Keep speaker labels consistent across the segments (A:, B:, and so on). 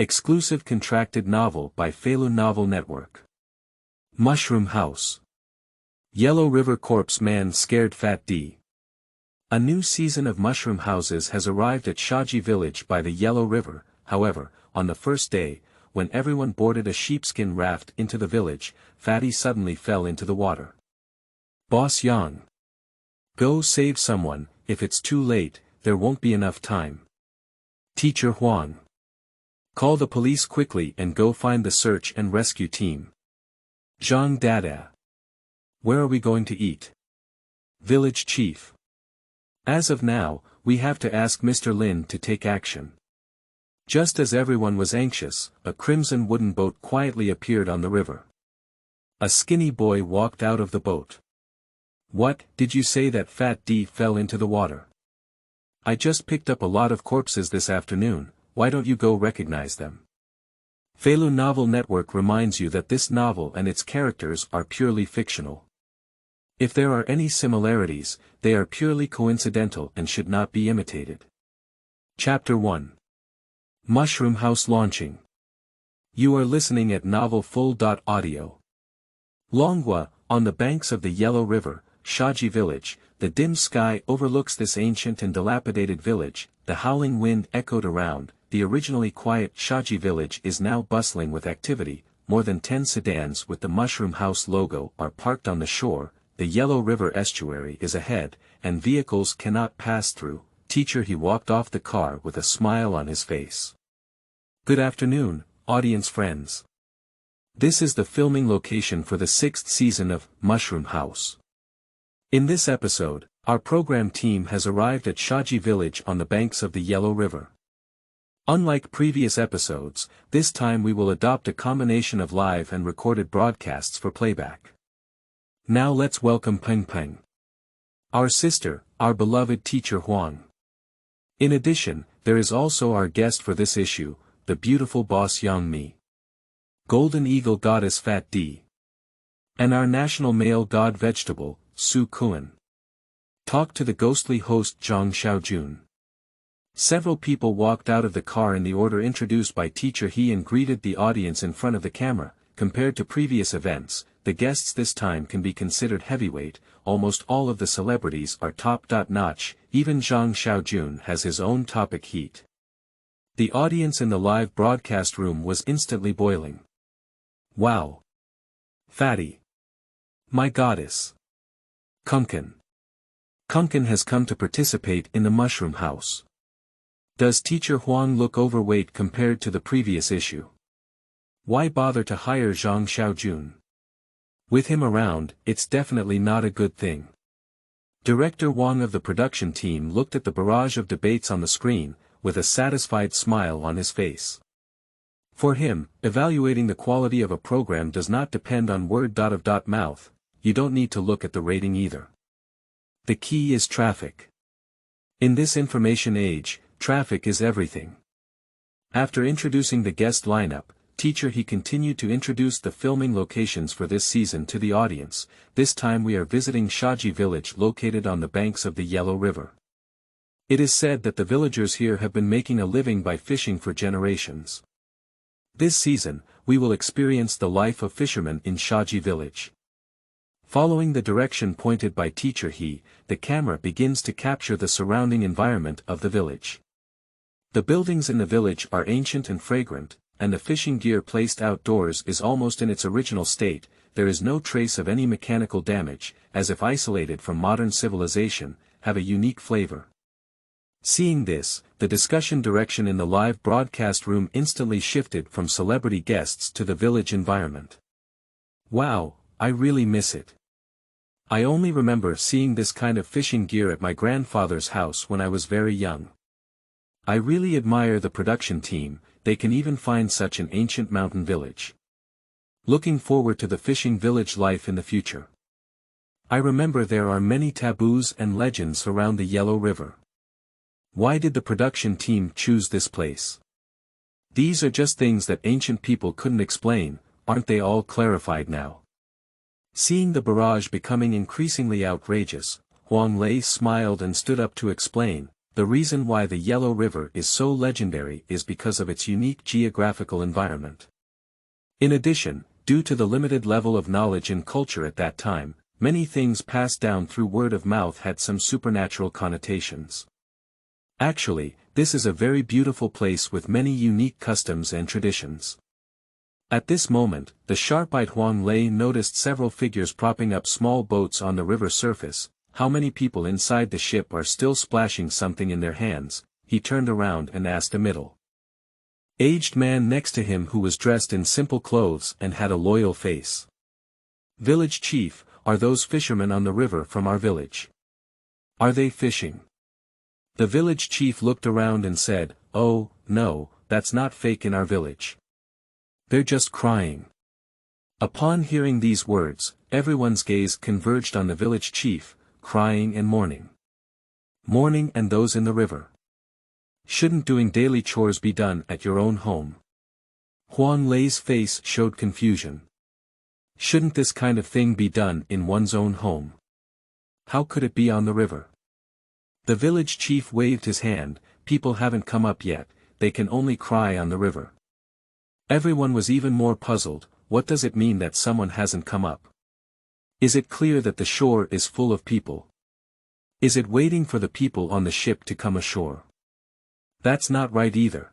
A: Exclusive contracted novel by Feilu Novel Network. Mushroom House. Yellow River Corpse Man Scared Fat D. A new season of mushroom houses has arrived at Shaji Village by the Yellow River. However, on the first day, when everyone boarded a sheepskin raft into the village, Fatty suddenly fell into the water. Boss Yang. Go save someone, if it's too late, there won't be enough time. Teacher Huang. Call the police quickly and go find the search and rescue team. Zhang Dada. Where are we going to eat? Village Chief. As of now, we have to ask Mr. Lin to take action. Just as everyone was anxious, a crimson wooden boat quietly appeared on the river. A skinny boy walked out of the boat. What, did you say that Fat D fell into the water? I just picked up a lot of corpses this afternoon, why don't you go recognize them? Feilu Novel Network reminds you that this novel and its characters are purely fictional. If there are any similarities, they are purely coincidental and should not be imitated. Chapter 1. Mushroom House Launching. You are listening at Novel Full.audio. Longwa, on the banks of the Yellow River, Shaji Village, the dim sky overlooks this ancient and dilapidated village, the howling wind echoed around, the originally quiet Shaji Village is now bustling with activity, more than 10 sedans with the Mushroom House logo are parked on the shore, the Yellow River estuary is ahead, and vehicles cannot pass through. Teacher He walked off the car with a smile on his face. Good afternoon, audience friends. This is the filming location for the 6th season of Mushroom House. In this episode, our program team has arrived at Shaji Village on the banks of the Yellow River. Unlike previous episodes, this time we will adopt a combination of live and recorded broadcasts for playback. Now let's welcome Peng Peng. Our sister, our beloved teacher Huang. In addition, there is also our guest for this issue, the beautiful boss Yang Mi. Golden Eagle Goddess Fat D. And our national male god vegetable, Su Kuan. Talk to the ghostly host Zhang Xiaojun. Several people walked out of the car in the order introduced by Teacher He and greeted the audience in front of the camera. Compared to previous events, the guests this time can be considered heavyweight. Almost all of the celebrities are top-notch, even Zhang Xiaojun has his own topic heat. The audience in the live broadcast room was instantly boiling. Wow! Fatty! My goddess! Kunkin! Kunkin has come to participate in the Mushroom House. Does Teacher Huang look overweight compared to the previous issue? Why bother to hire Zhang Xiaojun? With him around, it's definitely not a good thing. Director Huang of the production team looked at the barrage of debates on the screen, with a satisfied smile on his face. For him, evaluating the quality of a program does not depend on word-of-mouth, you don't need to look at the rating either. The key is traffic. In this information age, traffic is everything. After introducing the guest lineup, Teacher He continued to introduce the filming locations for this season to the audience. This time we are visiting Shaji Village located on the banks of the Yellow River. It is said that the villagers here have been making a living by fishing for generations. This season, we will experience the life of fishermen in Shaji Village. Following the direction pointed by Teacher He, the camera begins to capture the surrounding environment of the village. The buildings in the village are ancient and fragrant, and the fishing gear placed outdoors is almost in its original state. There is no trace of any mechanical damage, as if isolated from modern civilization, have a unique flavor. Seeing this, the discussion direction in the live broadcast room instantly shifted from celebrity guests to the village environment. Wow, I really miss it. I only remember seeing this kind of fishing gear at my grandfather's house when I was very young. I really admire the production team, they can even find such an ancient mountain village. Looking forward to the fishing village life in the future. I remember there are many taboos and legends around the Yellow River. Why did the production team choose this place? These are just things that ancient people couldn't explain, aren't they all clarified now? Seeing the barrage becoming increasingly outrageous, Huang Lei smiled and stood up to explain. The reason why the Yellow River is so legendary is because of its unique geographical environment. In addition, due to the limited level of knowledge and culture at that time, many things passed down through word of mouth had some supernatural connotations. Actually, this is a very beautiful place with many unique customs and traditions. At this moment, the sharp-eyed Huang noticed several figures propping up small boats on the river surface. How many people inside the ship are still splashing something in their hands? He turned around and asked a middle-aged man next to him who was dressed in simple clothes and had a loyal face. "Village chief, are those fishermen on the river from our village? Are they fishing?" The village chief looked around and said, "Oh, no, that's not fake in our village. They're just crying." Upon hearing these words, everyone's gaze converged on the village chief. Crying and mourning. Mourning and those in the river. Shouldn't doing daily chores be done at your own home? Huang Lei's face showed confusion. Shouldn't this kind of thing be done in one's own home? How could it be on the river? The village chief waved his hand. People haven't come up yet, they can only cry on the river. Everyone was even more puzzled. What does it mean that someone hasn't come up? Is it clear that the shore is full of people? Is it waiting for the people on the ship to come ashore? That's not right either.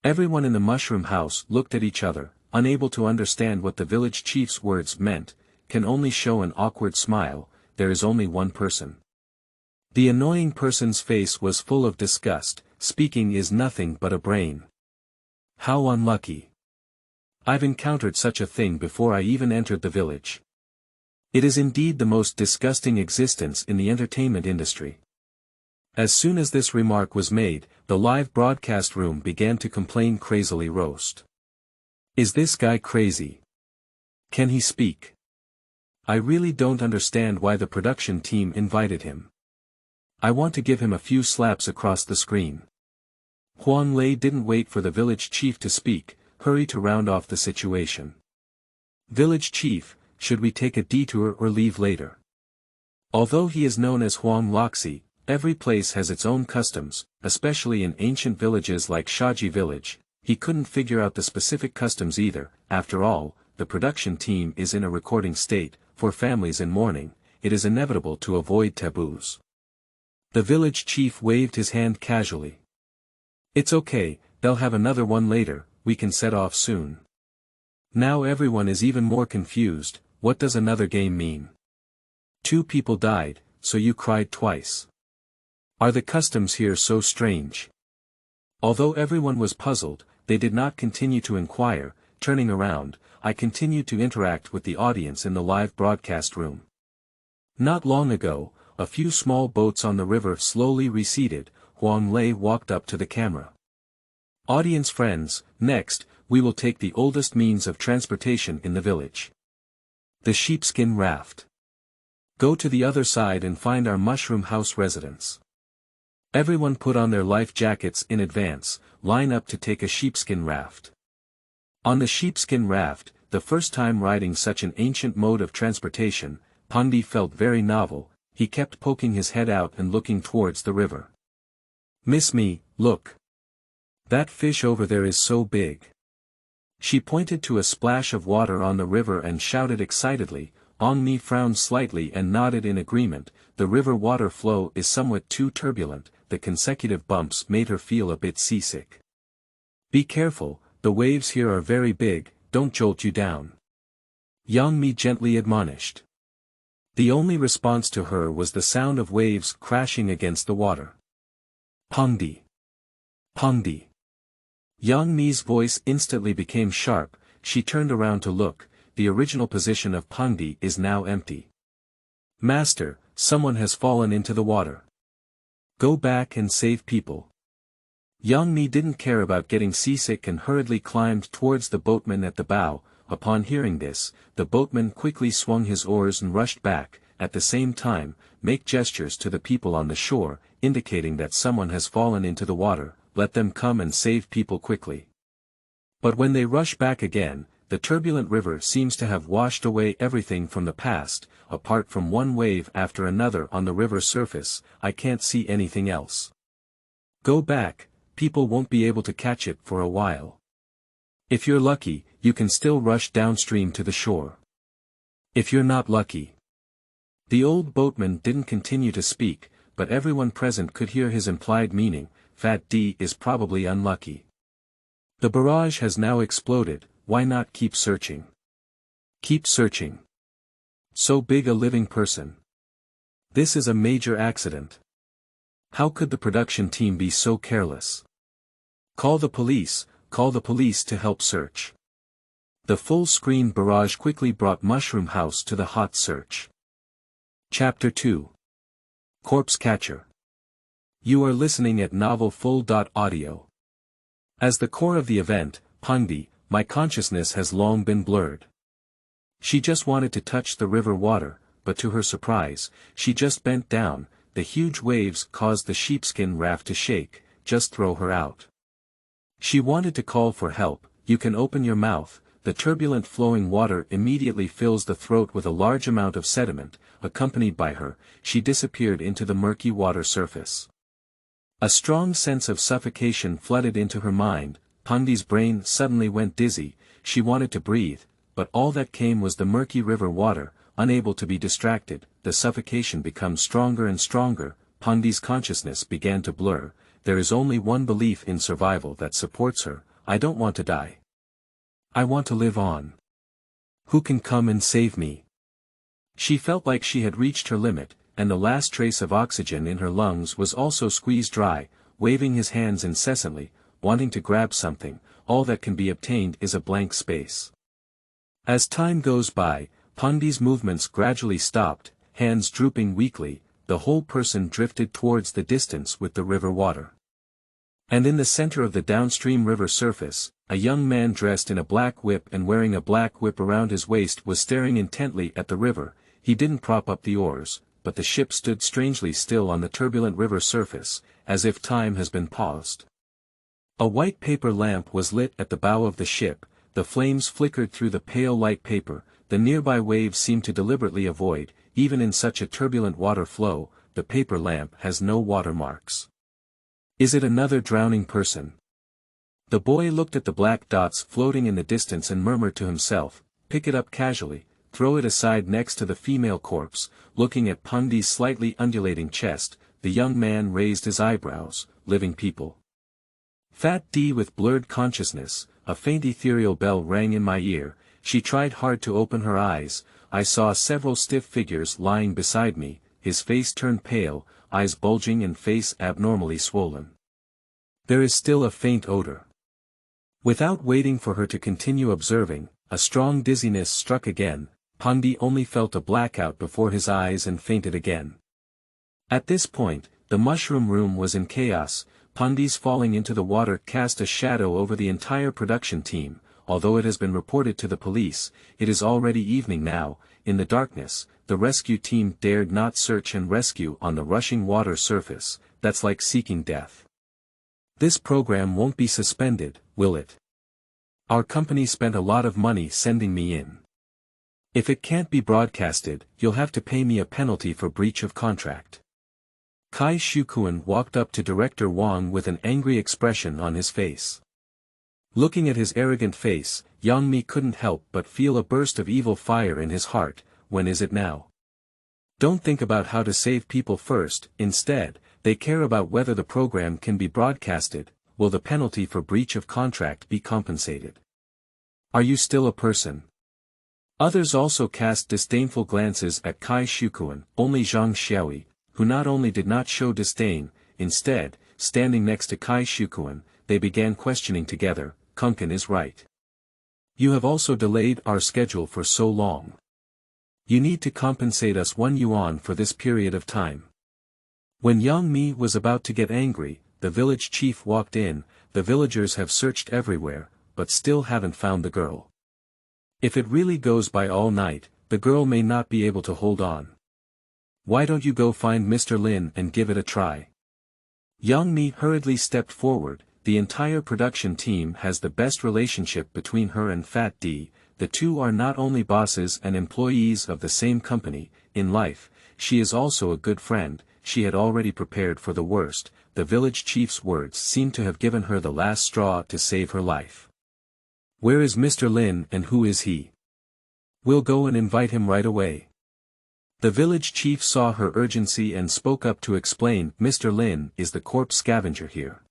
A: Everyone in the mushroom house looked at each other, unable to understand what the village chief's words meant, can only show an awkward smile. There is only one person. The annoying person's face was full of disgust. Speaking is nothing but a brain. How unlucky. I've encountered such a thing before I even entered the village. It is indeed the most disgusting existence in the entertainment industry. As soon as this remark was made, the live broadcast room began to complain crazily roast. Is this guy crazy? Can he speak? I really don't understand why the production team invited him. I want to give him a few slaps across the screen. Huang Lei didn't wait for the village chief to speak, hurried to round off the situation. Village chief, should we take a detour or leave later? Although he is known as Huang Loxi, every place has its own customs, especially in ancient villages like Shaji Village. He couldn't figure out the specific customs either. After all, the production team is in a recording state. For families in mourning, it is inevitable to avoid taboos. The village chief waved his hand casually. It's okay, they'll have another one later, we can set off soon. Now everyone is even more confused. What does another game mean? 2 people died, so you cried twice. Are the customs here so strange? Although everyone was puzzled, they did not continue to inquire. Turning around, I continued to interact with the audience in the live broadcast room. Not long ago, a few small boats on the river slowly receded. Huang Lei walked up to the camera. Audience friends, next, we will take the oldest means of transportation in the village. The sheepskin raft. Go to the other side and find our mushroom house residents. Everyone put on their life jackets in advance, line up to take a sheepskin raft. On the sheepskin raft, the first time riding such an ancient mode of transportation, Pandi felt very novel. He kept poking his head out and looking towards the river. Miss me, look. That fish over there is so big. She pointed to a splash of water on the river and shouted excitedly. Ong Mi frowned slightly and nodded in agreement. The river water flow is somewhat too turbulent. The consecutive bumps made her feel a bit seasick. Be careful, the waves here are very big, don't jolt you down. Yang Mi gently admonished. The only response to her was the sound of waves crashing against the water. Pangdi. Pangdi. Yang Mi's voice instantly became sharp. She turned around to look. The original position of Pangdi is now empty. Master, someone has fallen into the water. Go back and save people. Yang Mi didn't care about getting seasick and hurriedly climbed towards the boatman at the bow. Upon hearing this, the boatman quickly swung his oars and rushed back, at the same time, make gestures to the people on the shore, indicating that someone has fallen into the water. Let them come and save people quickly. But when they rush back again, the turbulent river seems to have washed away everything from the past. Apart from one wave after another on the river surface, I can't see anything else. Go back, people won't be able to catch it for a while. If you're lucky, you can still rush downstream to the shore. If you're not lucky. The old boatman didn't continue to speak, but everyone present could hear his implied meaning. Fat D is probably unlucky. The barrage has now exploded, why not keep searching? Keep searching. So big a living person. This is a major accident. How could the production team be so careless? Call the police to help search. The full-screen barrage quickly brought Mushroom House to the hot search. Chapter 2. Corpse Catcher. You are listening at Novel Full.audio. As the core of the event, Pandi, my consciousness has long been blurred. She just wanted to touch the river water, but to her surprise, she just bent down. The huge waves caused the sheepskin raft to shake. Just throw her out. She wanted to call for help. You can open your mouth. The turbulent flowing water immediately fills the throat with a large amount of sediment. Accompanied by her, she disappeared into the murky water surface. A strong sense of suffocation flooded into her mind. Pandi's brain suddenly went dizzy. She wanted to breathe, but all that came was the murky river water. Unable to be distracted, the suffocation becomes stronger and stronger. Pandi's consciousness began to blur. There is only one belief in survival that supports her. I don't want to die. I want to live on. Who can come and save me? She felt like she had reached her limit, and the last trace of oxygen in her lungs was also squeezed dry. Waving his hands incessantly, wanting to grab something, all that can be obtained is a blank space. As time goes by, Pandi's movements gradually stopped, hands drooping weakly. The whole person drifted towards the distance with the river water. And in the center of the downstream river surface, a young man dressed in a black whip and wearing a black whip around his waist was staring intently at the river. He didn't prop up the oars, but the ship stood strangely still on the turbulent river surface, as if time has been paused. A white paper lamp was lit at the bow of the ship. The flames flickered through the pale light paper. The nearby waves seemed to deliberately avoid. Even in such a turbulent water flow, the paper lamp has no watermarks. Is it another drowning person? The boy looked at the black dots floating in the distance and murmured to himself, pick it up casually, throw it aside next to the female corpse. Looking at Pandi's slightly undulating chest, the young man raised his eyebrows. Living people. Fat D with blurred consciousness. A faint ethereal bell rang in my ear. She tried hard to open her eyes. I saw several stiff figures lying beside me, his face turned pale, eyes bulging and face abnormally swollen. There is still a faint odor. Without waiting for her to continue observing, a strong dizziness struck again. Pandi only felt a blackout before his eyes and fainted again. At this point, the mushroom room was in chaos. Pandi's falling into the water cast a shadow over the entire production team. Although it has been reported to the police, it is already evening now. In the darkness, the rescue team dared not search and rescue on the rushing water surface. That's like seeking death. This program won't be suspended, will it? Our company spent a lot of money sending me in. If it can't be broadcasted, you'll have to pay me a penalty for breach of contract. Kai Shukuan walked up to Director Huang with an angry expression on his face. Looking at his arrogant face, Yang Mi couldn't help but feel a burst of evil fire in his heart. When is it now? Don't think about how to save people first. Instead, they care about whether the program can be broadcasted. Will the penalty for breach of contract be compensated? Are you still a person? Others also cast disdainful glances at Kai Shukuan. Only Zhang Shouyi, who not only did not show disdain, instead, standing next to Kai Shukuan, they began questioning together. Kunkin is right. You have also delayed our schedule for so long. You need to compensate us 1 yuan for this period of time. When Yang Mi was about to get angry, the village chief walked in. The villagers have searched everywhere, but still haven't found the girl. If it really goes by all night, the girl may not be able to hold on. Why don't you go find Mr. Lin and give it a try? Yang Mi hurriedly stepped forward. The entire production team has the best relationship between her and Fat D. The two are not only bosses and employees of the same company. In life, she is also a good friend. She had already prepared for the worst. the village chief's words seemed to have given her the last straw to save her life. "Where is Mr. Lin and who is he? We'll go and invite him right away." The village chief saw her urgency and spoke up to explain, "Mr. Lin is the corpse scavenger here.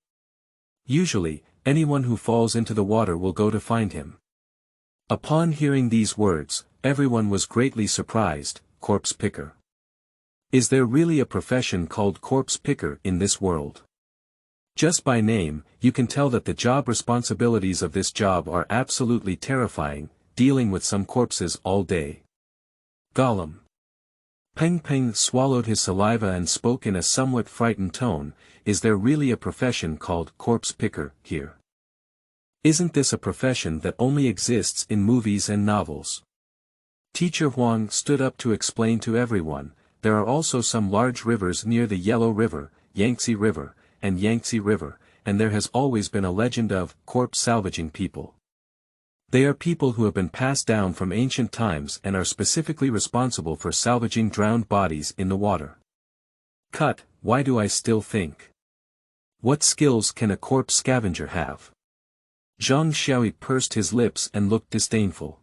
A: Usually, anyone who falls into the water will go to find him." Upon hearing these words, everyone was greatly surprised. Corpse picker. Is there really a profession called corpse picker in this world? Just by name, you can tell that the job responsibilities of this job are absolutely terrifying, dealing with some corpses all day. Gollum. Peng Peng swallowed his saliva and spoke in a somewhat frightened tone, "Is there really a profession called corpse picker here? Isn't this a profession that only exists in movies and novels?" Teacher Huang stood up to explain to everyone, "There are also some large rivers near the Yellow River, Yangtze River, and Yangtze River, and there has always been a legend of corpse salvaging people. They are people who have been passed down from ancient times and are specifically responsible for salvaging drowned bodies in the water." Cut. Why do I still think? What skills can a corpse scavenger have? Zhang Shouyi pursed his lips and looked disdainful.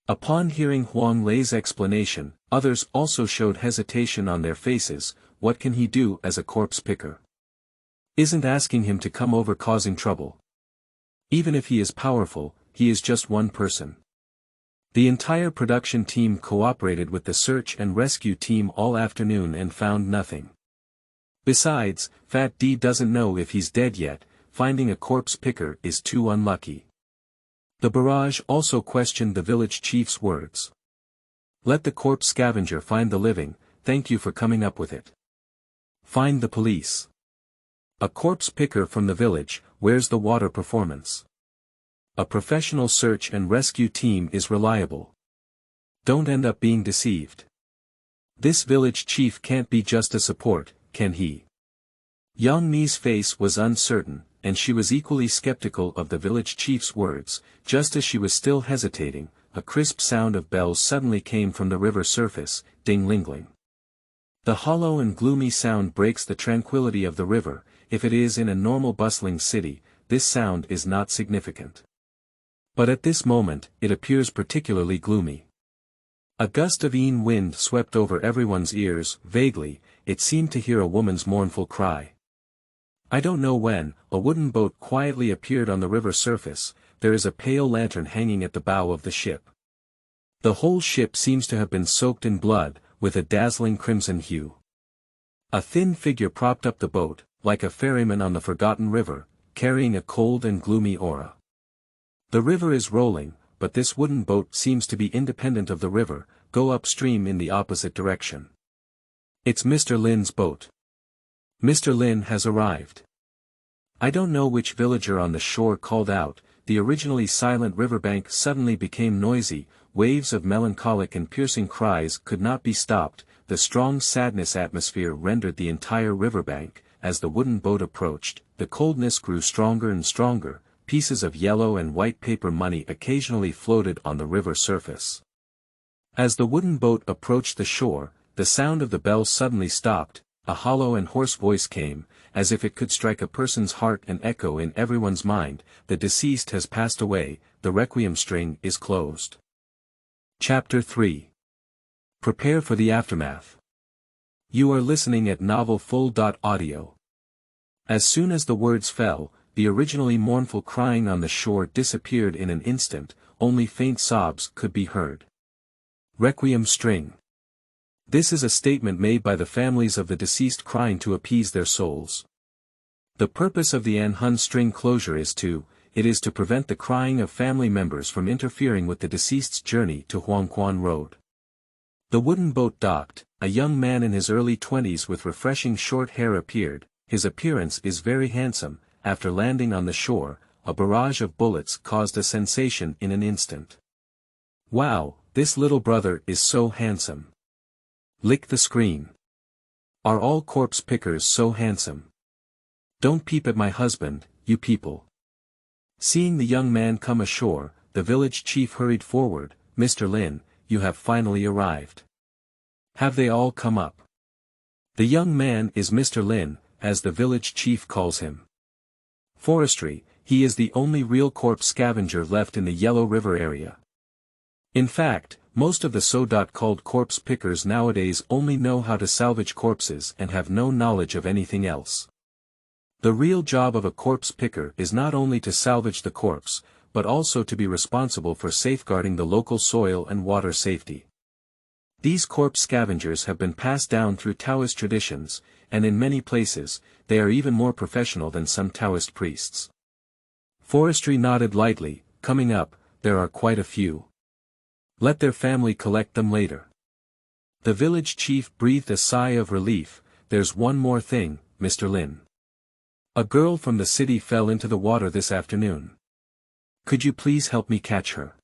A: Upon hearing Huang Lei's explanation, others also showed hesitation on their faces. What can he do as a corpse picker? Isn't asking him to come over causing trouble? Even if he is powerful, he is just one person. The entire production team cooperated with the search and rescue team all afternoon and found nothing. Besides, Fat D doesn't know if he's dead yet. Finding a corpse picker is too unlucky. The barrage also questioned the village chief's words. "Let the corpse scavenger find the living, thank you for coming up with it. Find the police. A corpse picker from the village, where's the water performance? A professional search and rescue team is reliable. Don't end up being deceived. This village chief can't be just a support, can he?" Yang Mi's face was uncertain, and she was equally skeptical of the village chief's words. Just as she was still hesitating, a crisp sound of bells suddenly came from the river surface, ding-ling-ling. The hollow and gloomy sound breaks the tranquility of the river. If it is in a normal bustling city, this sound is not significant. But at this moment, it appears particularly gloomy. A gust of wind swept over everyone's ears. Vaguely, it seemed to hear a woman's mournful cry. I don't know when, a wooden boat quietly appeared on the river surface. There is a pale lantern hanging at the bow of the ship. The whole ship seems to have been soaked in blood, with a dazzling crimson hue. A thin figure propped up the boat, like a ferryman on the forgotten river, carrying a cold and gloomy aura. The river is rolling, but this wooden boat seems to be independent of the river. Go upstream in the opposite direction. It's Mr. Lin's boat. Mr. Lin has arrived. I don't know which villager on the shore called out. The originally silent riverbank suddenly became noisy. Waves of melancholic and piercing cries could not be stopped. The strong sadness atmosphere rendered the entire riverbank. As the wooden boat approached, the coldness grew stronger and stronger. Pieces of yellow and white paper money occasionally floated on the river surface. As the wooden boat approached the shore, the sound of the bells suddenly stopped. A hollow and hoarse voice came, as if it could strike a person's heart and echo in everyone's mind. The deceased has passed away, the requiem string is closed. Chapter 3. Prepare for the aftermath. You are listening at novelfull.audio. As soon as the words fell, the originally mournful crying on the shore disappeared in an instant. Only faint sobs could be heard. Requiem string. This is a statement made by the families of the deceased crying to appease their souls. The purpose of the Anhun string closure is to prevent the crying of family members from interfering with the deceased's journey to Huangquan Road. The wooden boat docked. A young man in his early 20s with refreshing short hair appeared. His appearance is very handsome. After landing on the shore, a barrage of bullets caused a sensation in an instant. Wow, this little brother is so handsome. Lick the screen. Are all corpse pickers so handsome? Don't peep at my husband, you people. Seeing the young man come ashore, the village chief hurried forward. Mr. Lin, you have finally arrived. Have they all come up? The young man is Mr. Lin, as the village chief calls him. Forestry, he is the only real corpse scavenger left in the Yellow River area. In fact, most of the so-called corpse pickers nowadays only know how to salvage corpses and have no knowledge of anything else. The real job of a corpse picker is not only to salvage the corpse, but also to be responsible for safeguarding the local soil and water safety. These corpse scavengers have been passed down through Taoist traditions, and in many places, they are even more professional than some Taoist priests. Forestry nodded lightly. Coming up, there are quite a few. Let their family collect them later. The village chief breathed a sigh of relief. There's one more thing, Mr. Lin. A girl from the city fell into the water this afternoon. Could you please help me catch her?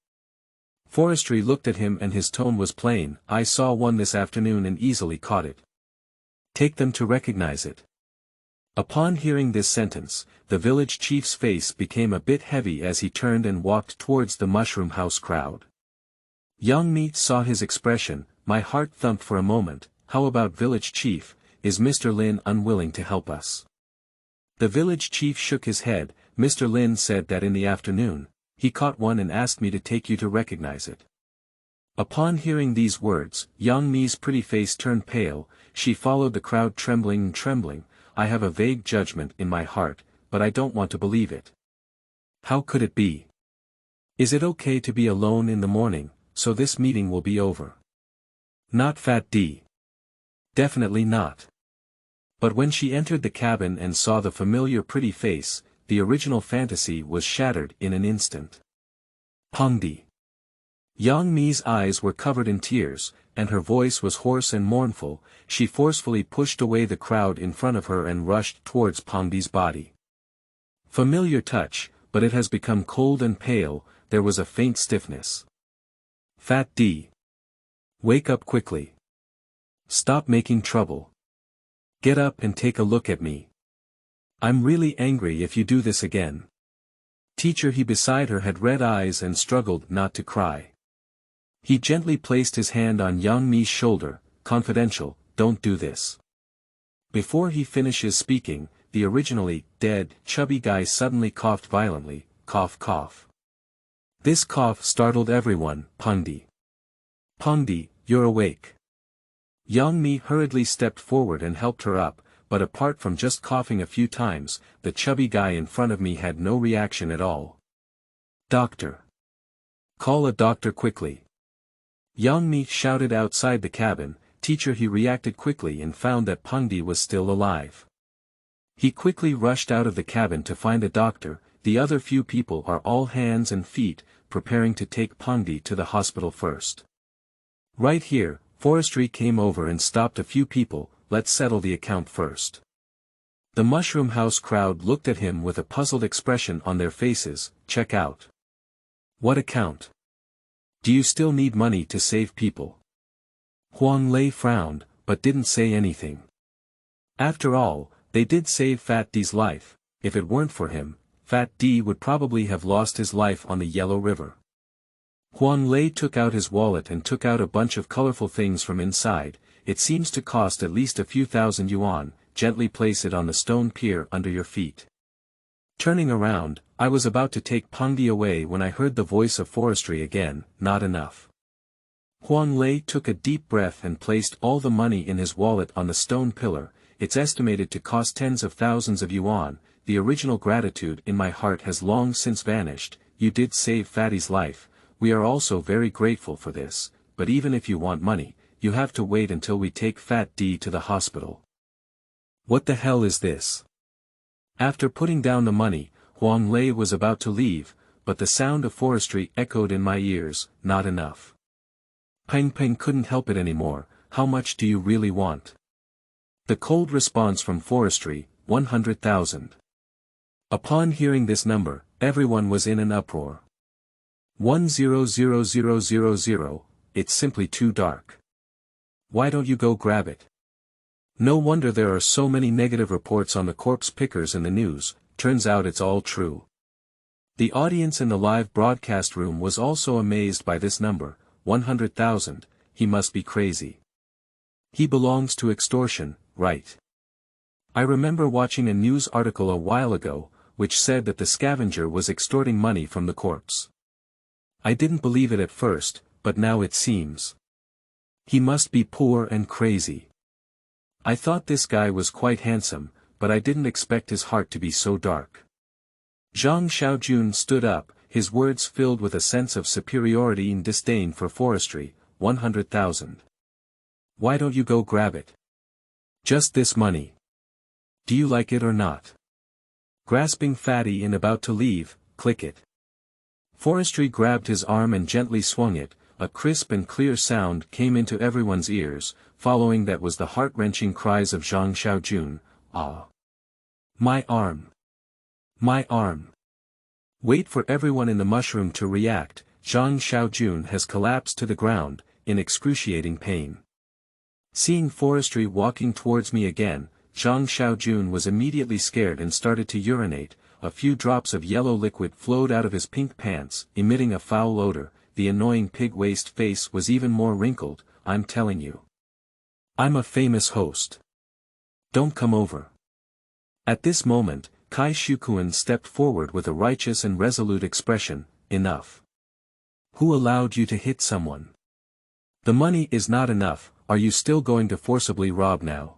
A: Forestry looked at him and his tone was plain. I saw one this afternoon and easily caught it. Take them to recognize it. Upon hearing this sentence, the village chief's face became a bit heavy as he turned and walked towards the mushroom house crowd. Young Mi saw his expression. My heart thumped for a moment. How about village chief, is Mr. Lin unwilling to help us? The village chief shook his head. Mr. Lin said that in the afternoon, he caught one and asked me to take you to recognize it. Upon hearing these words, Young Mi's pretty face turned pale. She followed the crowd trembling. I have a vague judgment in my heart, but I don't want to believe it. How could it be? Is it okay to be alone in the morning, so this meeting will be over? Not Fat D. Definitely not. But when she entered the cabin and saw the familiar pretty face, the original fantasy was shattered in an instant. Pengdi. Yang Mi's eyes were covered in tears, and her voice was hoarse and mournful. She forcefully pushed away the crowd in front of her and rushed towards Pengdi's body. Familiar touch, but it has become cold and pale. There was a faint stiffness. Fat D. Wake up quickly. Stop making trouble. Get up and take a look at me. I'm really angry if you do this again. Teacher he beside her had red eyes and struggled not to cry. He gently placed his hand on Yang Mi's shoulder. Confidential, don't do this. Before he finishes speaking, the originally dead, chubby guy suddenly coughed violently. Cough cough. This cough startled everyone. Pengdi. Pengdi, you're awake. Yang Mi hurriedly stepped forward and helped her up, but apart from just coughing a few times, the chubby guy in front of me had no reaction at all. Doctor. Call a doctor quickly. Yang Mi shouted outside the cabin. Teacher he reacted quickly and found that Pengdi was still alive. He quickly rushed out of the cabin to find a doctor. The other few people are all hands and feet, preparing to take Pengdi to the hospital first. Right here, Forestry came over and stopped a few people. Let's settle the account first. The mushroom house crowd looked at him with a puzzled expression on their faces. Check out. What account? Do you still need money to save people? Huang Lei frowned, but didn't say anything. After all, they did save Fat D's life. If it weren't for him, Fat D would probably have lost his life on the Yellow River. Huang Lei took out his wallet and took out a bunch of colorful things from inside. It seems to cost at least a few thousand yuan. Gently place it on the stone pier under your feet. Turning around, I was about to take Pengdi away when I heard the voice of Forestry again. Not enough. Huang Lei took a deep breath and placed all the money in his wallet on the stone pillar. It's estimated to cost tens of thousands of yuan. The original gratitude in my heart has long since vanished. You did save Fatty's life. We are also very grateful for this, but even if you want money, you have to wait until we take Fat D to the hospital. What the hell is this? After putting down the money, Huang Lei was about to leave, but the sound of Forestry echoed in my ears. Not enough. Peng couldn't help it anymore. How much do you really want? The cold response from Forestry, 100,000. Upon hearing this number, everyone was in an uproar. 100,000, it's simply too dark. Why don't you go grab it? No wonder there are so many negative reports on the corpse pickers in the news. Turns out it's all true. The audience in the live broadcast room was also amazed by this number, 100,000, he must be crazy. He belongs to extortion, right? I remember watching a news article a while ago, which said that the scavenger was extorting money from the corpse. I didn't believe it at first, but now it seems. He must be poor and crazy. I thought this guy was quite handsome, but I didn't expect his heart to be so dark. Zhang Xiaojun stood up, his words filled with a sense of superiority and disdain for Forestry. 100,000. Why don't you go grab it? Just this money. Do you like it or not? Grasping Fatty and about to leave, click it. Forestry grabbed his arm and gently swung it. A crisp and clear sound came into everyone's ears, following that was the heart-wrenching cries of Zhang Xiaojun, "Ah! My arm! My arm!" Wait for everyone in the mushroom to react. Zhang Xiaojun has collapsed to the ground, in excruciating pain. Seeing Forestry walking towards me again, Zhang Xiaojun was immediately scared and started to urinate. A few drops of yellow liquid flowed out of his pink pants, emitting a foul odor. The annoying pig-waist face was even more wrinkled. I'm telling you. I'm a famous host. Don't come over. At this moment, Kai Shukuan stepped forward with a righteous and resolute expression. Enough. Who allowed you to hit someone? The money is not enough. Are you still going to forcibly rob now?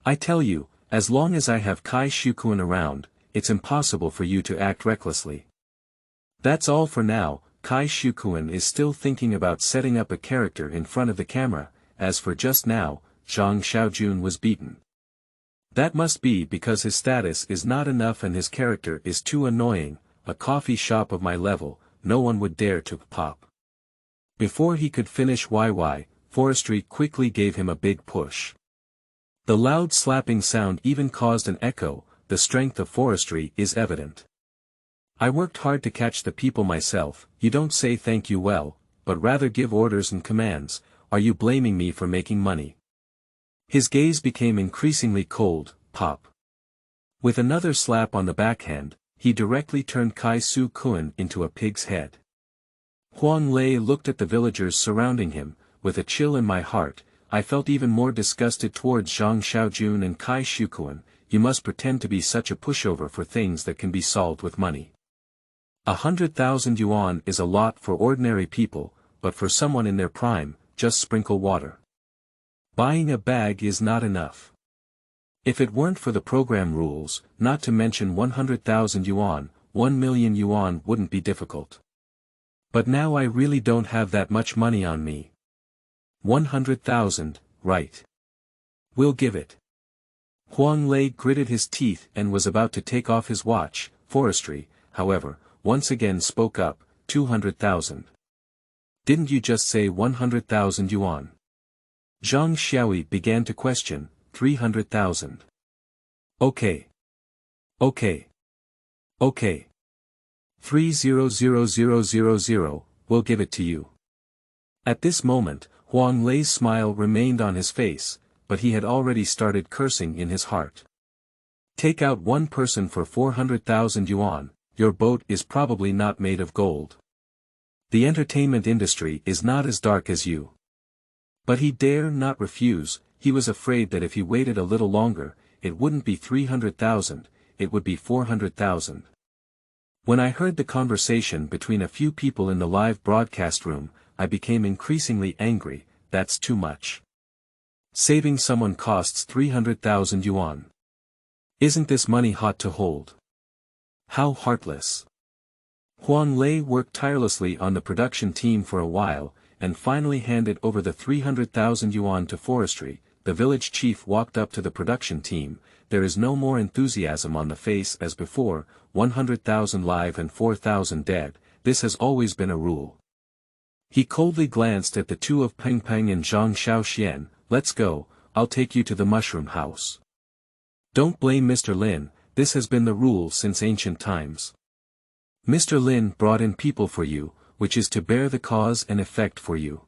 A: I tell you, as long as I have Kai Shukuan around, it's impossible for you to act recklessly. That's all for now. Kai Shukuan is still thinking about setting up a character in front of the camera. As for just now, Zhang Xiaojun was beaten. That must be because his status is not enough and his character is too annoying. A coffee shop of my level, no one would dare to pop. Before he could finish Forestry quickly gave him a big push. The loud slapping sound even caused an echo. The strength of Forestry is evident. I worked hard to catch the people myself. You don't say thank you well, but rather give orders and commands. Are you blaming me for making money? His gaze became increasingly cold. Pop. With another slap on the backhand, he directly turned Kai Su Kuan into a pig's head. Huang Lei looked at the villagers surrounding him. With a chill in my heart, I felt even more disgusted towards Zhang Xiaojun and Kai Shukuan. You must pretend to be such a pushover for things that can be solved with money. 100,000 yuan is a lot for ordinary people, but for someone in their prime, just sprinkle water. Buying a bag is not enough. If it weren't for the program rules, not to mention 100,000 yuan, 1 million yuan wouldn't be difficult. But now I really don't have that much money on me. 100,000, right? We'll give it. Huang Lei gritted his teeth and was about to take off his watch. Forestry, however, once again spoke up. 200,000. Didn't you just say 100,000 yuan? Zhang Shouyi began to question. 300,000. Okay. Okay. Okay. 300,000, we'll give it to you. At this moment, Huang Lei's smile remained on his face, but he had already started cursing in his heart. Take out one person for 400,000 yuan, your boat is probably not made of gold. The entertainment industry is not as dark as you. But he dare not refuse. He was afraid that if he waited a little longer, it wouldn't be 300,000, it would be 400,000. When I heard the conversation between a few people in the live broadcast room, I became increasingly angry. That's too much. Saving someone costs 300,000 yuan. Isn't this money hot to hold? How heartless. Huang Lei worked tirelessly on the production team for a while, and finally handed over the 300,000 yuan to Forestry. The village chief walked up to the production team. There is no more enthusiasm on the face as before. 100,000 live and 4,000 dead. This has always been a rule. He coldly glanced at the two of Peng Peng and Zhang Xiaoxian. Let's go, I'll take you to the mushroom house. Don't blame Mr. Lin, this has been the rule since ancient times. Mr. Lin brought in people for you, which is to bear the cause and effect for you.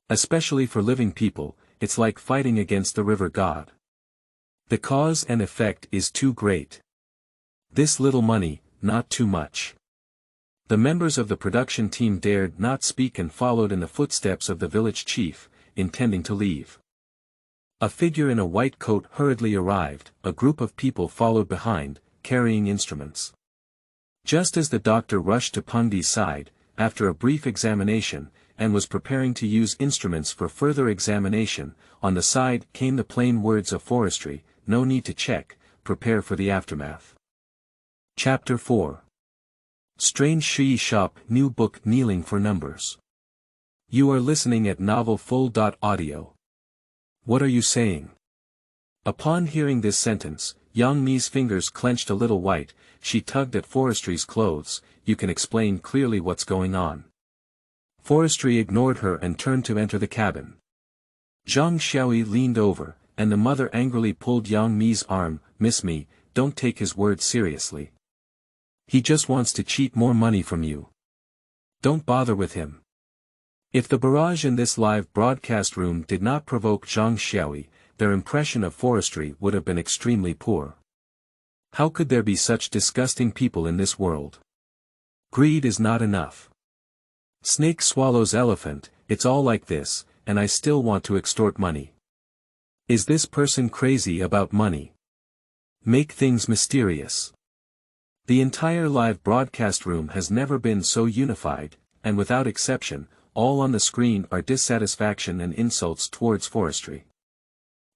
A: Especially for living people, it's like fighting against the river god. The cause and effect is too great. This little money, not too much. The members of the production team dared not speak and followed in the footsteps of the village chief, intending to leave. A figure in a white coat hurriedly arrived, a group of people followed behind, carrying instruments. Just as the doctor rushed to Pengdi's side, after a brief examination, and was preparing to use instruments for further examination, on the side came the plain words of Forestry, "No need to check, prepare for the aftermath." Chapter 4. Strange Shouyi Shop New Book Kneeling for Numbers. You are listening at Novel Full.audio. What are you saying? Upon hearing this sentence, Yang Mi's fingers clenched a little white. She tugged at Forestry's clothes. You can explain clearly what's going on. Forestry ignored her and turned to enter the cabin. Zhang Shouyi leaned over, and the mother angrily pulled Yang Mi's arm. "Miss Mi, don't take his words seriously. He just wants to cheat more money from you. Don't bother with him." If the barrage in this live broadcast room did not provoke Zhang Shouyi, their impression of Forestry would have been extremely poor. How could there be such disgusting people in this world? Greed is not enough. Snake swallows elephant, it's all like this, and I still want to extort money. Is this person crazy about money? Make things mysterious. The entire live broadcast room has never been so unified, and without exception, all on the screen are dissatisfaction and insults towards Forestry.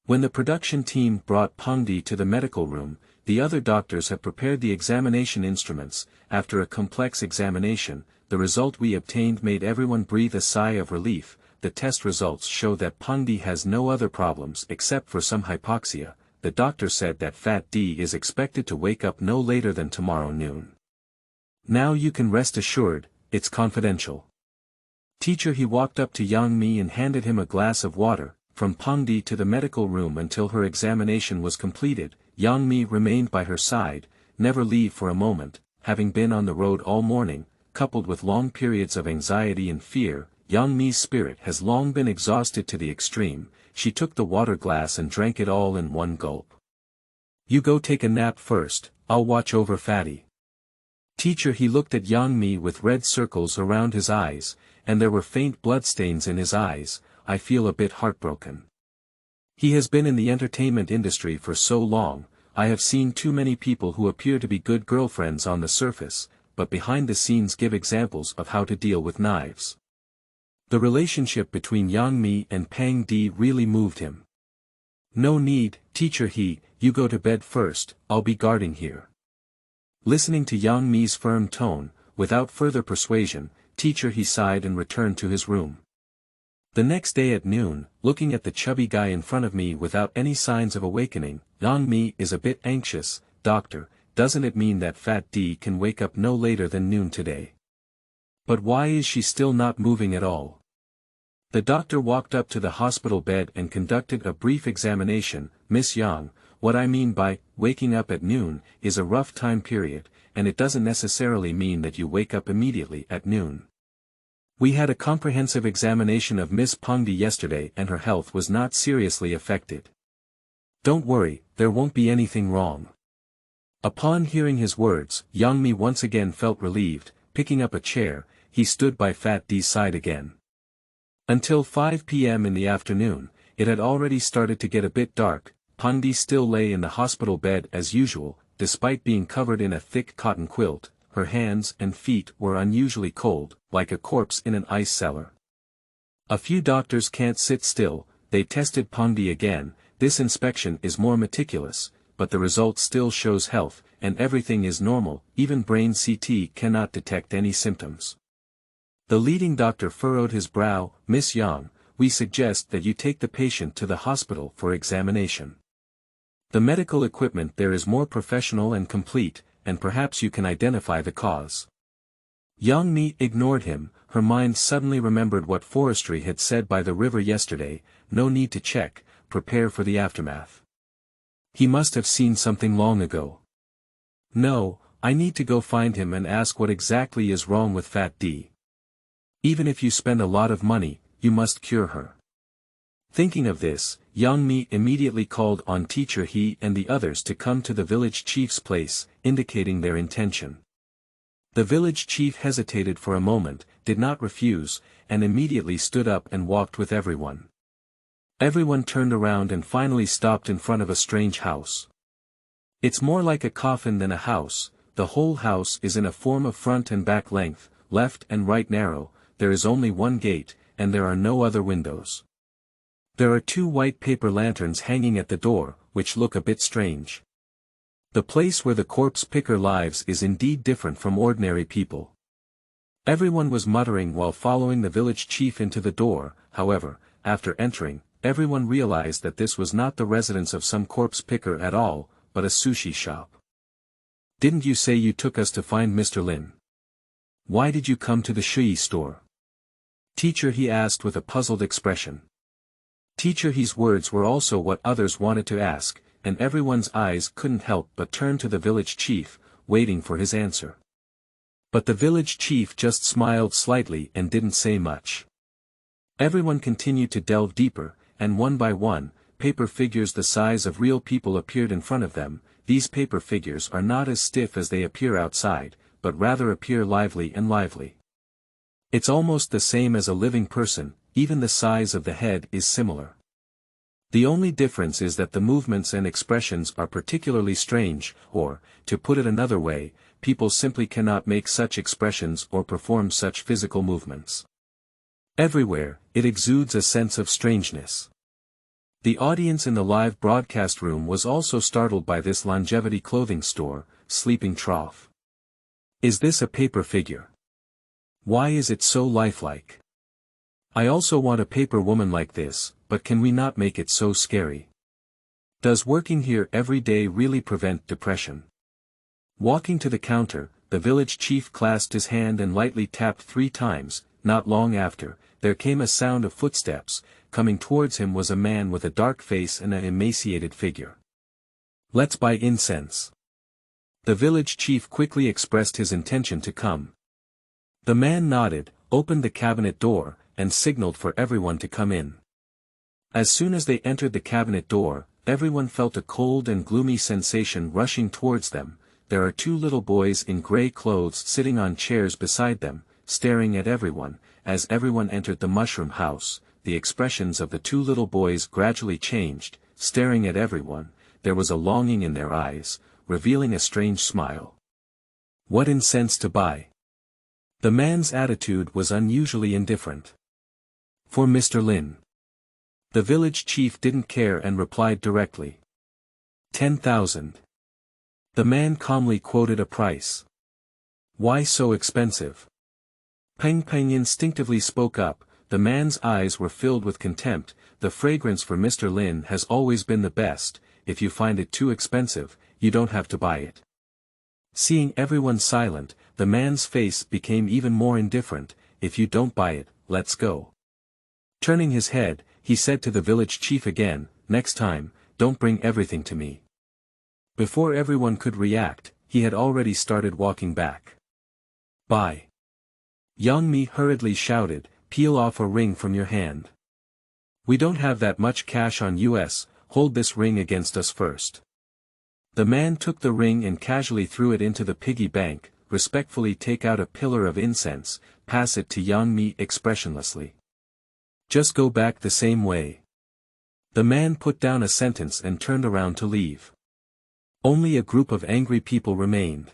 A: When the production team brought Pengdi to the medical room, the other doctors had prepared the examination instruments. After a complex examination, the result we obtained made everyone breathe a sigh of relief. The test results show that Pengdi has no other problems except for some hypoxia. The doctor said that Fat D is expected to wake up no later than tomorrow noon. Now you can rest assured, it's confidential. Teacher, he walked up to Yang Mi and handed him a glass of water. From Pengdi to the medical room until her examination was completed, Yang Mi remained by her side, never leave for a moment. Having been on the road all morning, coupled with long periods of anxiety and fear, Yang Mi's spirit has long been exhausted to the extreme. She took the water glass and drank it all in one gulp. You go take a nap first, I'll watch over Fatty. Teacher, he looked at Yang Mi with red circles around his eyes, and there were faint bloodstains in his eyes. I feel a bit heartbroken. He has been in the entertainment industry for so long. I have seen too many people who appear to be good girlfriends on the surface, but behind the scenes give examples of how to deal with knives. The relationship between Yang Mi and Pengdi really moved him. No need, teacher, you go to bed first, I'll be guarding here. Listening to Yang Mi's firm tone, without further persuasion, teacher, he sighed and returned to his room. The next day at noon, looking at the chubby guy in front of me without any signs of awakening, Yang Mi is a bit anxious. Doctor, doesn't it mean that Fat D can wake up no later than noon today? But why is she still not moving at all? The doctor walked up to the hospital bed and conducted a brief examination. Miss Yang, what I mean by waking up at noon is a rough time period, and it doesn't necessarily mean that you wake up immediately at noon. We had a comprehensive examination of Miss Pengdi yesterday and her health was not seriously affected. Don't worry, there won't be anything wrong. Upon hearing his words, Yang Mi once again felt relieved. Picking up a chair, he stood by Fat D's side again. Until 5 p.m. in the afternoon, it had already started to get a bit dark. Pengdi still lay in the hospital bed as usual, despite being covered in a thick cotton quilt. Her hands and feet were unusually cold, like a corpse in an ice cellar. A few doctors can't sit still. They tested Pengdi again. This inspection is more meticulous, but the result still shows health, and everything is normal. Even brain CT cannot detect any symptoms. The leading doctor furrowed his brow. Miss Yang, we suggest that you take the patient to the hospital for examination. The medical equipment there is more professional and complete, and perhaps you can identify the cause. Yang Mi ignored him. Her mind suddenly remembered what Forestry had said by the river yesterday. No need to check, prepare for the aftermath. He must have seen something long ago. No, I need to go find him and ask what exactly is wrong with Fat D. Even if you spend a lot of money, you must cure her. Thinking of this, Yang Mi immediately called on Teacher He and the others to come to the village chief's place, indicating their intention. The village chief hesitated for a moment, did not refuse, and immediately stood up and walked with everyone. Everyone turned around and finally stopped in front of a strange house. It's more like a coffin than a house. The whole house is in a form of front and back length, left and right narrow, there is only one gate, and there are no other windows. There are two white paper lanterns hanging at the door, which look a bit strange. The place where the corpse picker lives is indeed different from ordinary people. Everyone was muttering while following the village chief into the door. However, after entering, everyone realized that this was not the residence of some corpse picker at all, but a sushi shop. "Didn't you say you took us to find Mr. Lin? Why did you come to the Shouyi store?" "Teacher," he asked with a puzzled expression. Teacher, his words were also what others wanted to ask, and everyone's eyes couldn't help but turn to the village chief, waiting for his answer. But the village chief just smiled slightly and didn't say much. Everyone continued to delve deeper, and one by one, paper figures the size of real people appeared in front of them. These paper figures are not as stiff as they appear outside, but rather appear lively and lively. It's almost the same as a living person, even the size of the head is similar. The only difference is that the movements and expressions are particularly strange, or, to put it another way, people simply cannot make such expressions or perform such physical movements. Everywhere, it exudes a sense of strangeness. The audience in the live broadcast room was also startled by this longevity clothing store, sleeping trough. Is this a paper figure? Why is it so lifelike? I also want a paper woman like this, but can we not make it so scary? Does working here every day really prevent depression? Walking to the counter, the village chief clasped his hand and lightly tapped 3 times. Not long after, there came a sound of footsteps. Coming towards him was a man with a dark face and an emaciated figure. "Let's buy incense." The village chief quickly expressed his intention to come. The man nodded, opened the cabinet door, and signaled for everyone to come in. As soon as they entered the cabinet door, everyone felt a cold and gloomy sensation rushing towards them. There are 2 little boys in grey clothes sitting on chairs beside them, staring at everyone. As everyone entered the mushroom house, the expressions of the 2 little boys gradually changed. Staring at everyone, there was a longing in their eyes, revealing a strange smile. What incense to buy? The man's attitude was unusually indifferent. "For Mr. Lin." The village chief didn't care and replied directly. 10,000. The man calmly quoted a price. "Why so expensive?" Peng Peng instinctively spoke up. The man's eyes were filled with contempt. "The fragrance for Mr. Lin has always been the best. If you find it too expensive, you don't have to buy it." Seeing everyone silent, the man's face became even more indifferent. "If you don't buy it, let's go." Turning his head, he said to the village chief again, "Next time, don't bring everything to me." Before everyone could react, he had already started walking back. "Buy." Yang Mi hurriedly shouted, "Peel off a ring from your hand. We don't have that much cash on us, hold this ring against us first." The man took the ring and casually threw it into the piggy bank. "Respectfully take out a pillar of incense, pass it to Yang Mi expressionlessly. Just go back the same way." The man put down a sentence and turned around to leave. Only a group of angry people remained.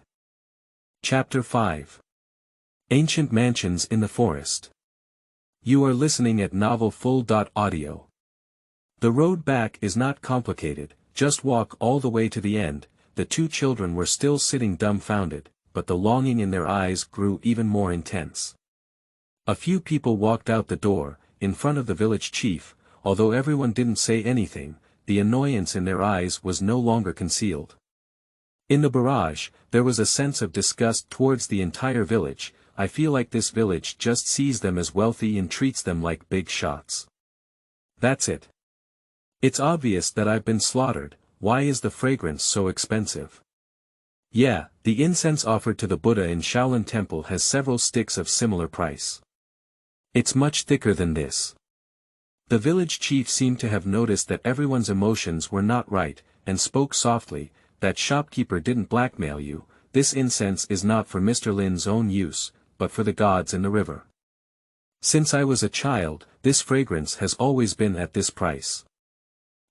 A: Chapter 5. Ancient Mansions in the Forest. You are listening at novelfull.audio. The road back is not complicated, just walk all the way to the end. The 2 children were still sitting dumbfounded, but the longing in their eyes grew even more intense. A few people walked out the door, in front of the village chief. Although everyone didn't say anything, the annoyance in their eyes was no longer concealed. In the barrage, there was a sense of disgust towards the entire village. I feel like this village just sees them as wealthy and treats them like big shots. That's it. It's obvious that I've been slaughtered. Why is the fragrance so expensive? Yeah, the incense offered to the Buddha in Shaolin Temple has several sticks of similar price. It's much thicker than this. The village chief seemed to have noticed that everyone's emotions were not right, and spoke softly. "That shopkeeper didn't blackmail you. This incense is not for Mr. Lin's own use, but for the gods in the river." Since I was a child, this fragrance has always been at this price.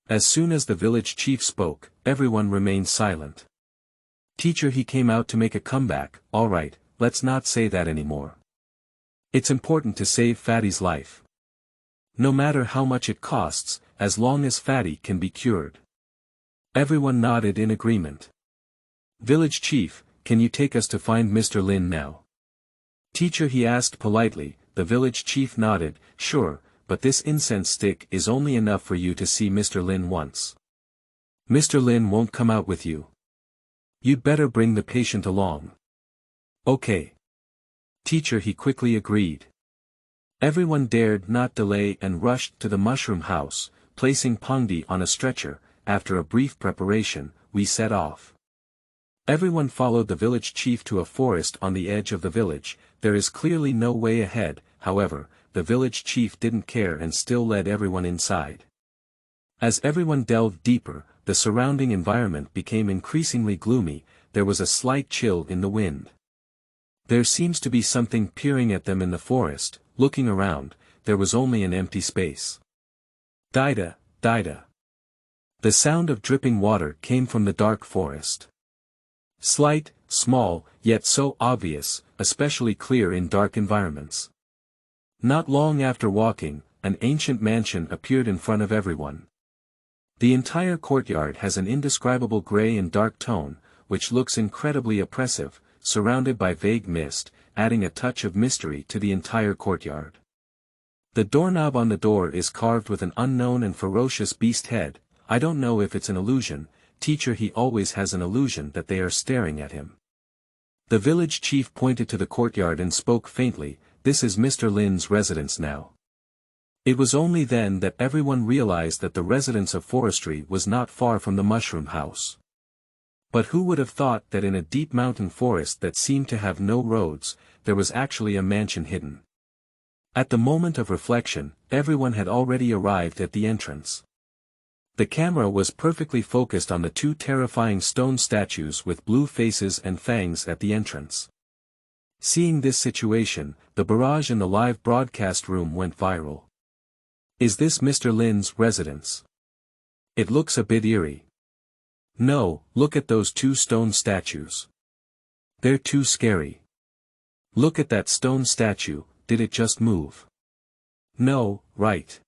A: As soon as the village chief spoke, everyone remained silent. Teacher, he came out to make a comeback. Alright, let's not say that anymore. It's important to save Fatty's life. No matter how much it costs, as long as Fatty can be cured. Everyone nodded in agreement. Village chief, can you take us to find Mr. Lin now? Teacher, he asked politely. The village chief nodded. Sure, but this incense stick is only enough for you to see Mr. Lin once. Mr. Lin won't come out with you. You'd better bring the patient along. Okay. Teacher, he quickly agreed. Everyone dared not delay and rushed to the mushroom house, placing Pangdi on a stretcher. After a brief preparation, we set off. Everyone followed the village chief to a forest on the edge of the village. There is clearly no way ahead. However, the village chief didn't care and still led everyone inside. As everyone delved deeper, the surrounding environment became increasingly gloomy. There was a slight chill in the wind. There seems to be something peering at them in the forest. Looking around, there was only an empty space. Dada, Dada. The sound of dripping water came from the dark forest. Slight, small, yet so obvious, especially clear in dark environments. Not long after walking, an ancient mansion appeared in front of everyone. The entire courtyard has an indescribable gray and dark tone, which looks incredibly oppressive, surrounded by vague mist, adding a touch of mystery to the entire courtyard. The doorknob on the door is carved with an unknown and ferocious beast head. I don't know if it's an illusion. Teacher, he always has an illusion that they are staring at him. The village chief pointed to the courtyard and spoke faintly. This is Mr. Lin's residence now. It was only then that everyone realized that the residence of Forestry was not far from the mushroom house. But who would have thought that in a deep mountain forest that seemed to have no roads, there was actually a mansion hidden? At the moment of reflection, everyone had already arrived at the entrance. The camera was perfectly focused on the two terrifying stone statues with blue faces and fangs at the entrance. Seeing this situation, the barrage in the live broadcast room went viral. Is this Mr. Lin's residence? It looks a bit eerie. No, look at those two stone statues. They're too scary. Look at that stone statue, did it just move? No, right.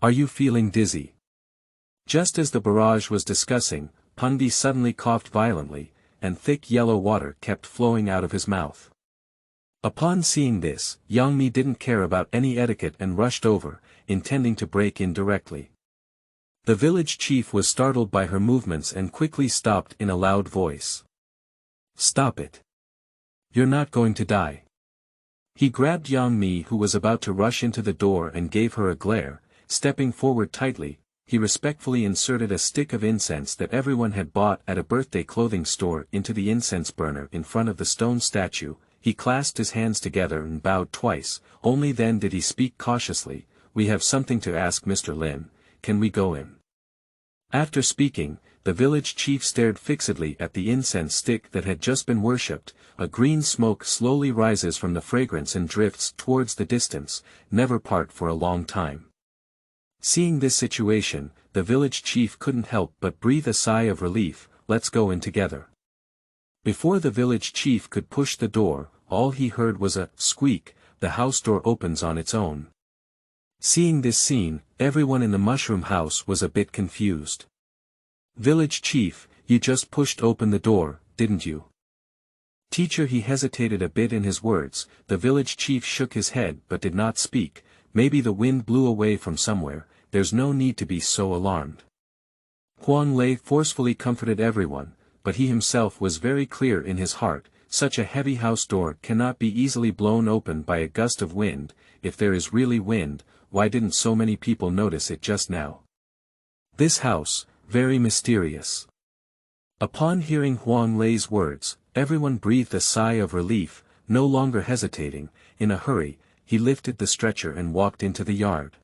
A: Are you feeling dizzy? Just as the barrage was discussing, Pangdi suddenly coughed violently, and thick yellow water kept flowing out of his mouth. Upon seeing this, Yang Mi didn't care about any etiquette and rushed over, intending to break in directly. The village chief was startled by her movements and quickly stopped in a loud voice. Stop it. You're not going to die. He grabbed Yang Mi, who was about to rush into the door, and gave her a glare. Stepping forward tightly, he respectfully inserted a stick of incense that everyone had bought at a birthday clothing store into the incense burner in front of the stone statue. He clasped his hands together and bowed twice. Only then did he speak cautiously. We have something to ask Mr. Lin. Can we go in? After speaking, the village chief stared fixedly at the incense stick that had just been worshipped. A green smoke slowly rises from the fragrance and drifts towards the distance, never part for a long time. Seeing this situation, the village chief couldn't help but breathe a sigh of relief. Let's go in together. Before the village chief could push the door, all he heard was a squeak. The house door opens on its own. Seeing this scene, everyone in the mushroom house was a bit confused. Village chief, you just pushed open the door, didn't you? Teacher, he hesitated a bit in his words. The village chief shook his head but did not speak. Maybe the wind blew away from somewhere. There's no need to be so alarmed. Huang Lei forcefully comforted everyone, but he himself was very clear in his heart. Such a heavy house door cannot be easily blown open by a gust of wind. If there is really wind, why didn't so many people notice it just now? This house, very mysterious. Upon hearing Huang Lei's words, everyone breathed a sigh of relief. No longer hesitating, in a hurry, he lifted the stretcher and walked into the yard.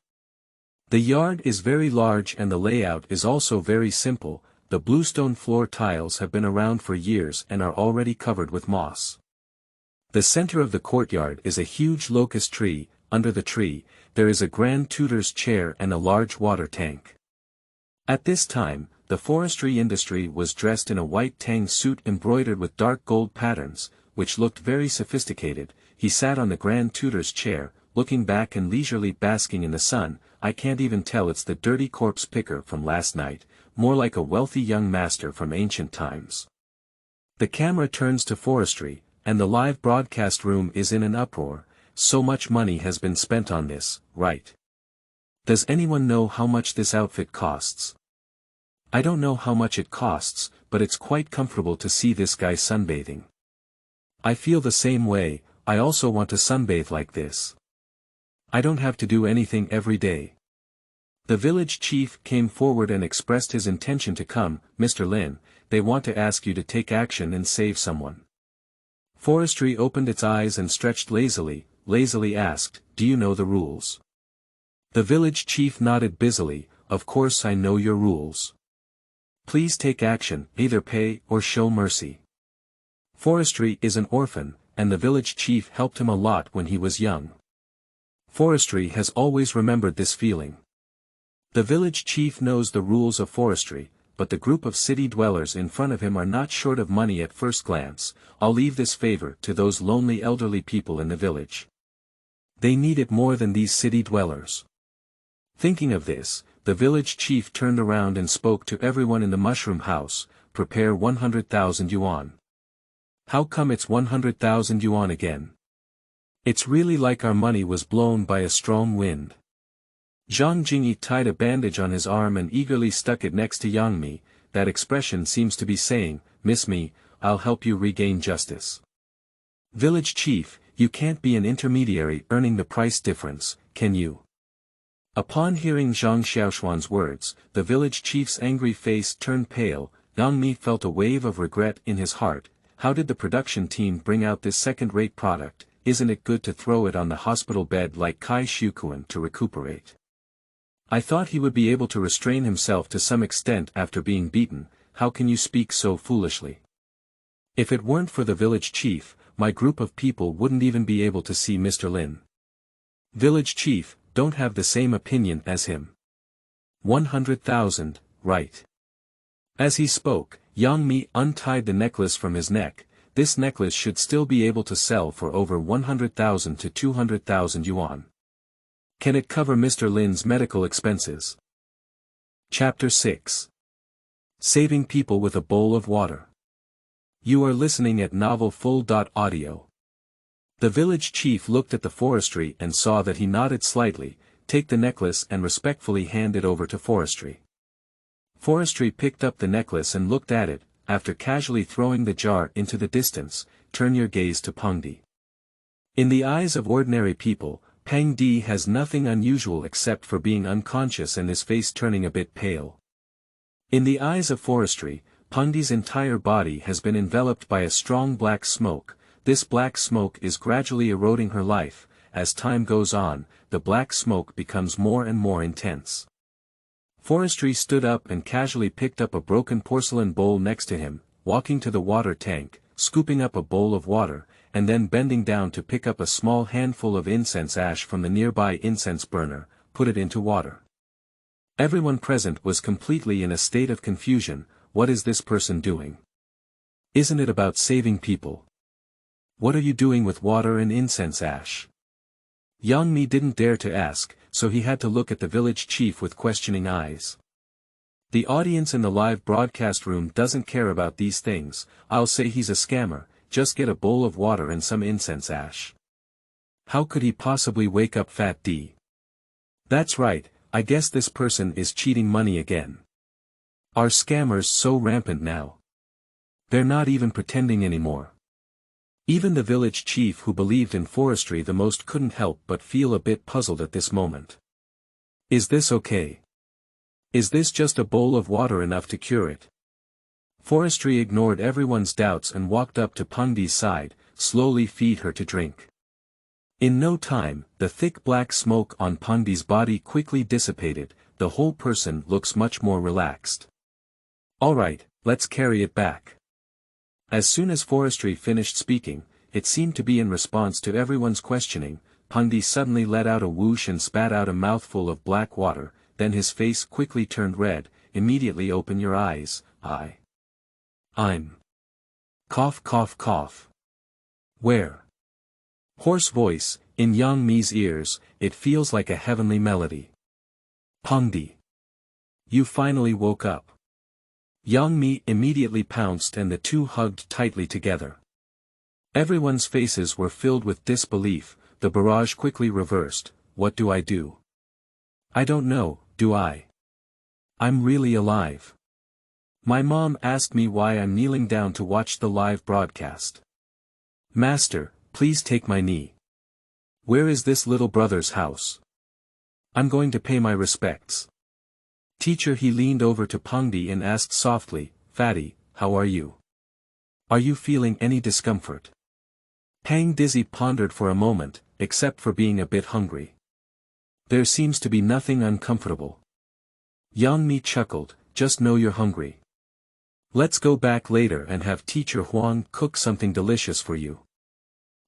A: The yard is very large and the layout is also very simple. The bluestone floor tiles have been around for years and are already covered with moss. The center of the courtyard is a huge locust tree. under the tree, there is a grand tutor's chair and a large water tank. At this time, the forestry industry was dressed in a white tang suit embroidered with dark gold patterns, which looked very sophisticated. He sat on the grand tutor's chair, looking back and leisurely basking in the sun. I can't even tell it's the dirty corpse picker from last night, more like a wealthy young master from ancient times. The camera turns to Forestry, and the live broadcast room is in an uproar. So much money has been spent on this, right? Does anyone know how much this outfit costs? I don't know how much it costs, but it's quite comfortable to see this guy sunbathing. I feel the same way. I also want to sunbathe like this. I don't have to do anything every day. The village chief came forward and expressed his intention to come. Mr. Lin, they want to ask you to take action and save someone. Forestry opened its eyes and stretched lazily asked, do you know the rules? The village chief nodded busily, of course I know your rules. Please take action, either pay or show mercy. Forestry is an orphan, and the village chief helped him a lot when he was young. Forestry has always remembered this feeling. The village chief knows the rules of forestry, but the group of city dwellers in front of him are not short of money at first glance. I'll leave this favor to those lonely elderly people in the village. They need it more than these city dwellers. Thinking of this, the village chief turned around and spoke to everyone in the mushroom house, prepare 100,000 yuan. How come it's 100,000 yuan again? It's really like our money was blown by a strong wind. Zhang Jingyi tied a bandage on his arm and eagerly stuck it next to Yang Mi. That expression seems to be saying, Miss Me, I'll help you regain justice. Village chief, you can't be an intermediary earning the price difference, can you? Upon hearing Zhang Xiaoshuan's words, the village chief's angry face turned pale. Yang Mi felt a wave of regret in his heart. How did the production team bring out this second-rate product? Isn't it good to throw it on the hospital bed like Kai Shukuan to recuperate? I thought he would be able to restrain himself to some extent after being beaten. How can you speak so foolishly? If it weren't for the village chief, my group of people wouldn't even be able to see Mr. Lin. Village chief, don't have the same opinion as him. 100,000, right? As he spoke, Yang Mi untied the necklace from his neck. This necklace should still be able to sell for over 100,000 to 200,000 yuan. Can it cover Mr. Lin's medical expenses? Chapter 6. Saving people with a bowl of water. You are listening at novelfull.audio. The village chief looked at the forestry and saw that he nodded slightly. Take the necklace and respectfully hand it over to Forestry. Forestry picked up the necklace and looked at it. After casually throwing the jar into the distance, turn your gaze to Peng Di. In the eyes of ordinary people, Peng Di has nothing unusual except for being unconscious and his face turning a bit pale. In the eyes of Forestry, Peng Di's entire body has been enveloped by a strong black smoke. This black smoke is gradually eroding her life. As time goes on, the black smoke becomes more and more intense. Forestry stood up and casually picked up a broken porcelain bowl next to him, walking to the water tank, scooping up a bowl of water, and then bending down to pick up a small handful of incense ash from the nearby incense burner, put it into water. Everyone present was completely in a state of confusion. What is this person doing? Isn't it about saving people? What are you doing with water and incense ash? Yang Mi didn't dare to ask, so he had to look at the village chief with questioning eyes. The audience in the live broadcast room doesn't care about these things. I'll say he's a scammer. Just get a bowl of water and some incense ash. How could he possibly wake up Fat D? That's right, I guess this person is cheating money again. Are scammers so rampant now? They're not even pretending anymore. Even the village chief who believed in forestry the most couldn't help but feel a bit puzzled at this moment. Is this okay? Is this just a bowl of water enough to cure it? Forestry ignored everyone's doubts and walked up to Peng Di's side, slowly feed her to drink. In no time, the thick black smoke on Peng Di's body quickly dissipated. The whole person looks much more relaxed. Alright, let's carry it back. As soon as Forestry finished speaking, it seemed to be in response to everyone's questioning. Pengdi suddenly let out a whoosh and spat out a mouthful of black water, then his face quickly turned red. Immediately open your eyes. I'm. Cough cough cough. Where? Hoarse voice, in Yang Mi's ears, it feels like a heavenly melody. Pengdi. You finally woke up. Yang Mi immediately pounced and the two hugged tightly together. Everyone's faces were filled with disbelief. The barrage quickly reversed. What do I do? I don't know, do I? I'm really alive. My mom asked me why I'm kneeling down to watch the live broadcast. Master, please take my knee. Where is this little brother's house? I'm going to pay my respects. Teacher. He leaned over to Pengdi and asked softly, Fatty, how are you? Are you feeling any discomfort? Pengdi pondered for a moment, except for being a bit hungry. There seems to be nothing uncomfortable. Yang Mi chuckled, just know you're hungry. Let's go back later and have teacher Huang cook something delicious for you.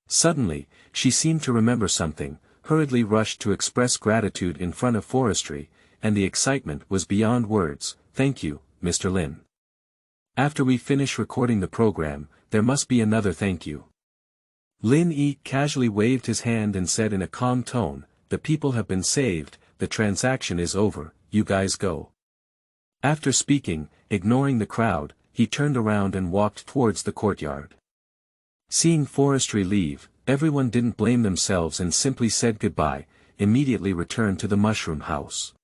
A: Suddenly, she seemed to remember something, hurriedly rushed to express gratitude in front of Forestry, and the excitement was beyond words. Thank you, Mr. Lin. After we finish recording the program, there must be another thank you. Lin Yi casually waved his hand and said in a calm tone, the people have been saved, the transaction is over, you guys go. After speaking, ignoring the crowd, he turned around and walked towards the courtyard. Seeing Forestry leave, everyone didn't blame themselves and simply said goodbye, immediately returned to the mushroom house.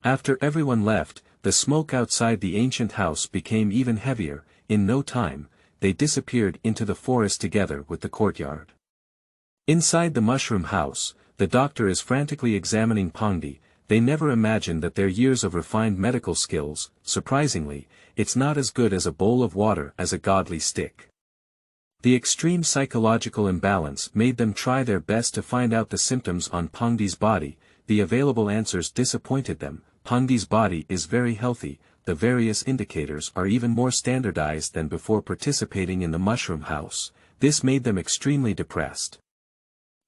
A: After everyone left, the smoke outside the ancient house became even heavier. In no time, they disappeared into the forest together with the courtyard. Inside the mushroom house, the doctor is frantically examining Pengdi. They never imagined that their years of refined medical skills, surprisingly, it's not as good as a bowl of water as a godly stick. The extreme psychological imbalance made them try their best to find out the symptoms on Pengdi's body. The available answers disappointed them. Pengdi's body is very healthy, the various indicators are even more standardized than before participating in the mushroom house. This made them extremely depressed.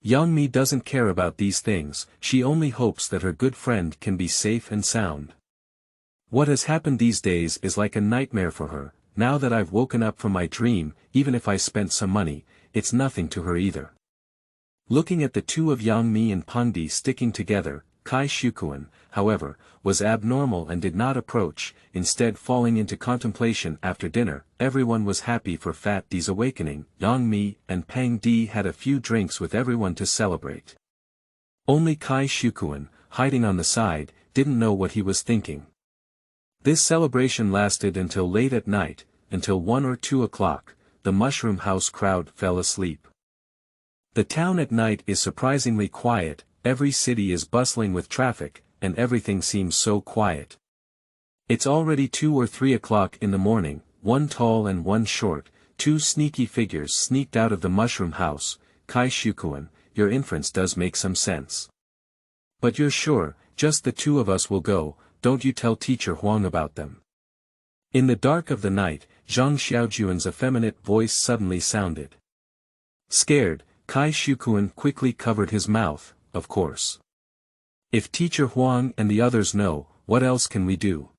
A: Yang Mi doesn't care about these things, she only hopes that her good friend can be safe and sound. What has happened these days is like a nightmare for her. Now that I've woken up from my dream, even if I spent some money, it's nothing to her either. Looking at the two of Yang Mi and Pengdi sticking together, Kai Shukuan, however, was abnormal and did not approach, instead falling into contemplation. After dinner, everyone was happy for Fat Di's awakening. Yang Mi and Pengdi had a few drinks with everyone to celebrate. Only Kai Shukuan, hiding on the side, didn't know what he was thinking. This celebration lasted until late at night. Until 1 or 2 o'clock, the mushroom house crowd fell asleep. The town at night is surprisingly quiet. Every city is bustling with traffic, and everything seems so quiet. It's already 2 or 3 o'clock in the morning. One tall and one short, two sneaky figures sneaked out of the mushroom house. Kai Shukuan, your inference does make some sense. But you're sure, just the two of us will go, don't you tell teacher Huang about them. In the dark of the night, Zhang Xiaojuan's effeminate voice suddenly sounded. Scared, Kai Shukuan quickly covered his mouth. Of course. If teacher Huang and the others know, what else can we do?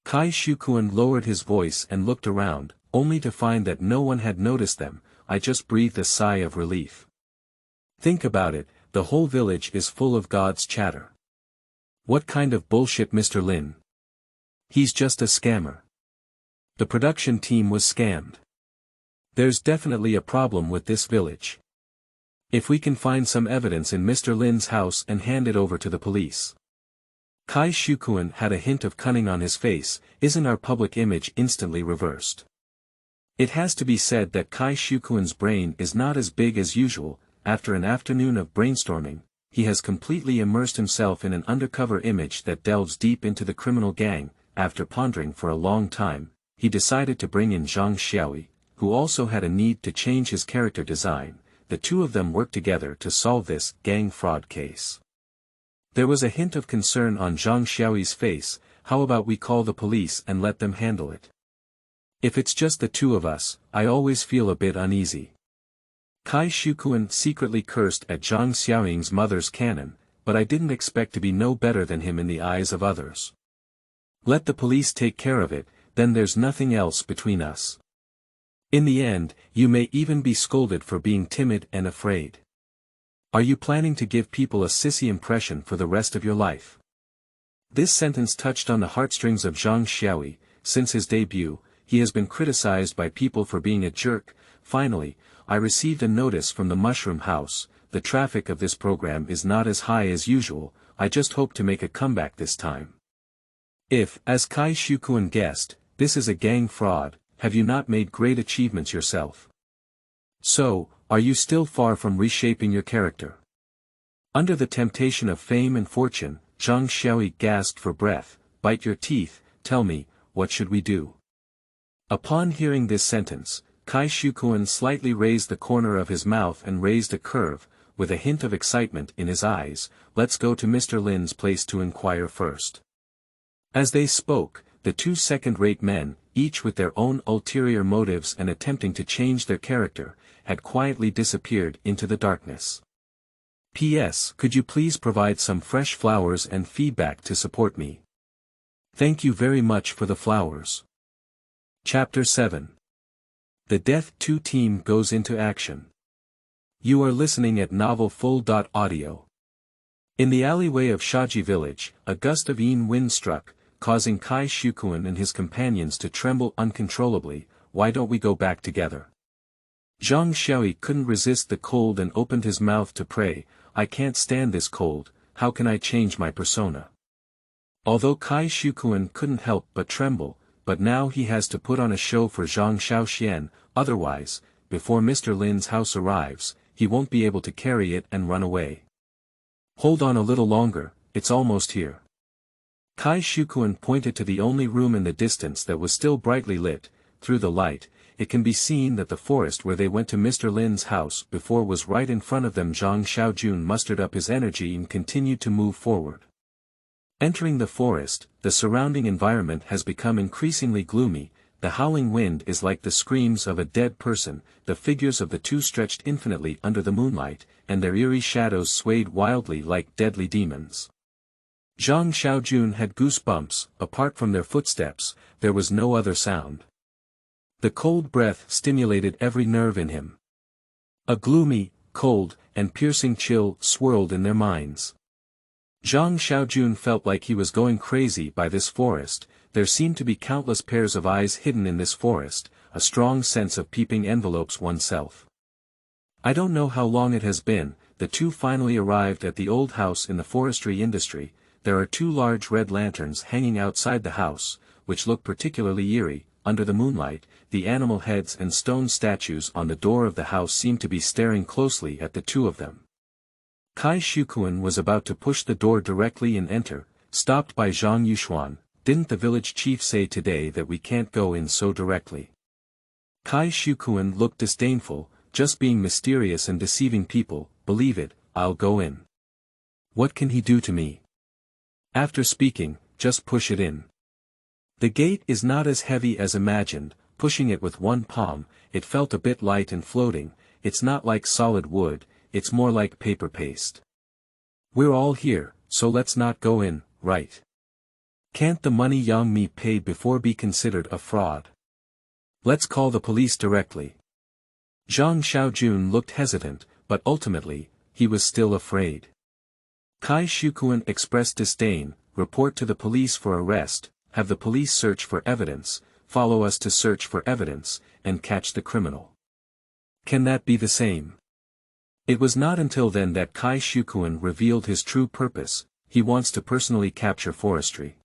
A: Kai Shukuan lowered his voice and looked around, only to find that no one had noticed them. I just breathed a sigh of relief. Think about it, the whole village is full of God's chatter. What kind of bullshit, Mr. Lin? He's just a scammer. The production team was scammed. There's definitely a problem with this village. If we can find some evidence in Mr. Lin's house and hand it over to the police. Kai Shukuan had a hint of cunning on his face. Isn't our public image instantly reversed? It has to be said that Kai Shukuan's brain is not as big as usual. After an afternoon of brainstorming, he has completely immersed himself in an undercover image that delves deep into the criminal gang. After pondering for a long time, he decided to bring in Zhang Shouyi, who also had a need to change his character design. The two of them worked together to solve this gang fraud case. There was a hint of concern on Zhang Xiaoyi's face. How about we call the police and let them handle it? If it's just the two of us, I always feel a bit uneasy. Kai Shukuan secretly cursed at Zhang Xiaoying's mother's cannon, but I didn't expect to be no better than him in the eyes of others. Let the police take care of it, then there's nothing else between us. In the end, you may even be scolded for being timid and afraid. Are you planning to give people a sissy impression for the rest of your life? This sentence touched on the heartstrings of Zhang Xiaoyi. Since his debut, he has been criticized by people for being a jerk. Finally, I received a notice from the Mushroom House. The traffic of this program is not as high as usual. I just hope to make a comeback this time. If, as Kai Shukuan guessed, this is a gang fraud, have you not made great achievements yourself? So, are you still far from reshaping your character? Under the temptation of fame and fortune, Zhang Xiaoyi gasped for breath. Bite your teeth, tell me, what should we do? Upon hearing this sentence, Kai Shukuan slightly raised the corner of his mouth and raised a curve, with a hint of excitement in his eyes. Let's go to Mr. Lin's place to inquire first. As they spoke, the two second-rate men, each with their own ulterior motives and attempting to change their character, had quietly disappeared into the darkness. P.S. Could you please provide some fresh flowers and feedback to support me? Thank you very much for the flowers. Chapter 7. The Death 2 team goes into action. You are listening at Novel Full.audio. In the alleyway of Shaji Village, a gust of wind struck, causing Kai Shukuan and his companions to tremble uncontrollably. Why don't we go back together? Zhang Xiaoyi couldn't resist the cold and opened his mouth to pray. I can't stand this cold, how can I change my persona? Although Kai Shukuan couldn't help but tremble, but now he has to put on a show for Zhang Xiaoxian, otherwise, before Mr. Lin's house arrives, he won't be able to carry it and run away. Hold on a little longer, it's almost here. Kai Shukuan pointed to the only room in the distance that was still brightly lit. Through the light, it can be seen that the forest where they went to Mr. Lin's house before was right in front of them. Zhang Xiaojun mustered up his energy and continued to move forward. Entering the forest, the surrounding environment has become increasingly gloomy. The howling wind is like the screams of a dead person. The figures of the two stretched infinitely under the moonlight, and their eerie shadows swayed wildly like deadly demons. Zhang Xiaojun had goosebumps. Apart from their footsteps, there was no other sound. The cold breath stimulated every nerve in him. A gloomy, cold, and piercing chill swirled in their minds. Zhang Xiaojun felt like he was going crazy by this forest. There seemed to be countless pairs of eyes hidden in this forest, a strong sense of peeping envelopes oneself. I don't know how long it has been. The two finally arrived at the old house in the forestry industry. There are two large red lanterns hanging outside the house, which look particularly eerie. Under the moonlight, the animal heads and stone statues on the door of the house seem to be staring closely at the two of them. Kai Shukuan was about to push the door directly and enter, stopped by Zhang Yushuan. Didn't the village chief say today that we can't go in so directly? Kai Shukuan looked disdainful. Just being mysterious and deceiving people. Believe it, I'll go in. What can he do to me? After speaking, just push it in. The gate is not as heavy as imagined. Pushing it with one palm, it felt a bit light and floating. It's not like solid wood, it's more like paper paste. We're all here, so let's not go in, right? Can't the money Yang Mi paid before be considered a fraud? Let's call the police directly. Zhang Xiaojun looked hesitant, but ultimately, he was still afraid. Kai Shukuan expressed disdain. Report to the police for arrest, have the police search for evidence, follow us to search for evidence, and catch the criminal. Can that be the same? It was not until then that Kai Shukuan revealed his true purpose. He wants to personally capture Forestry.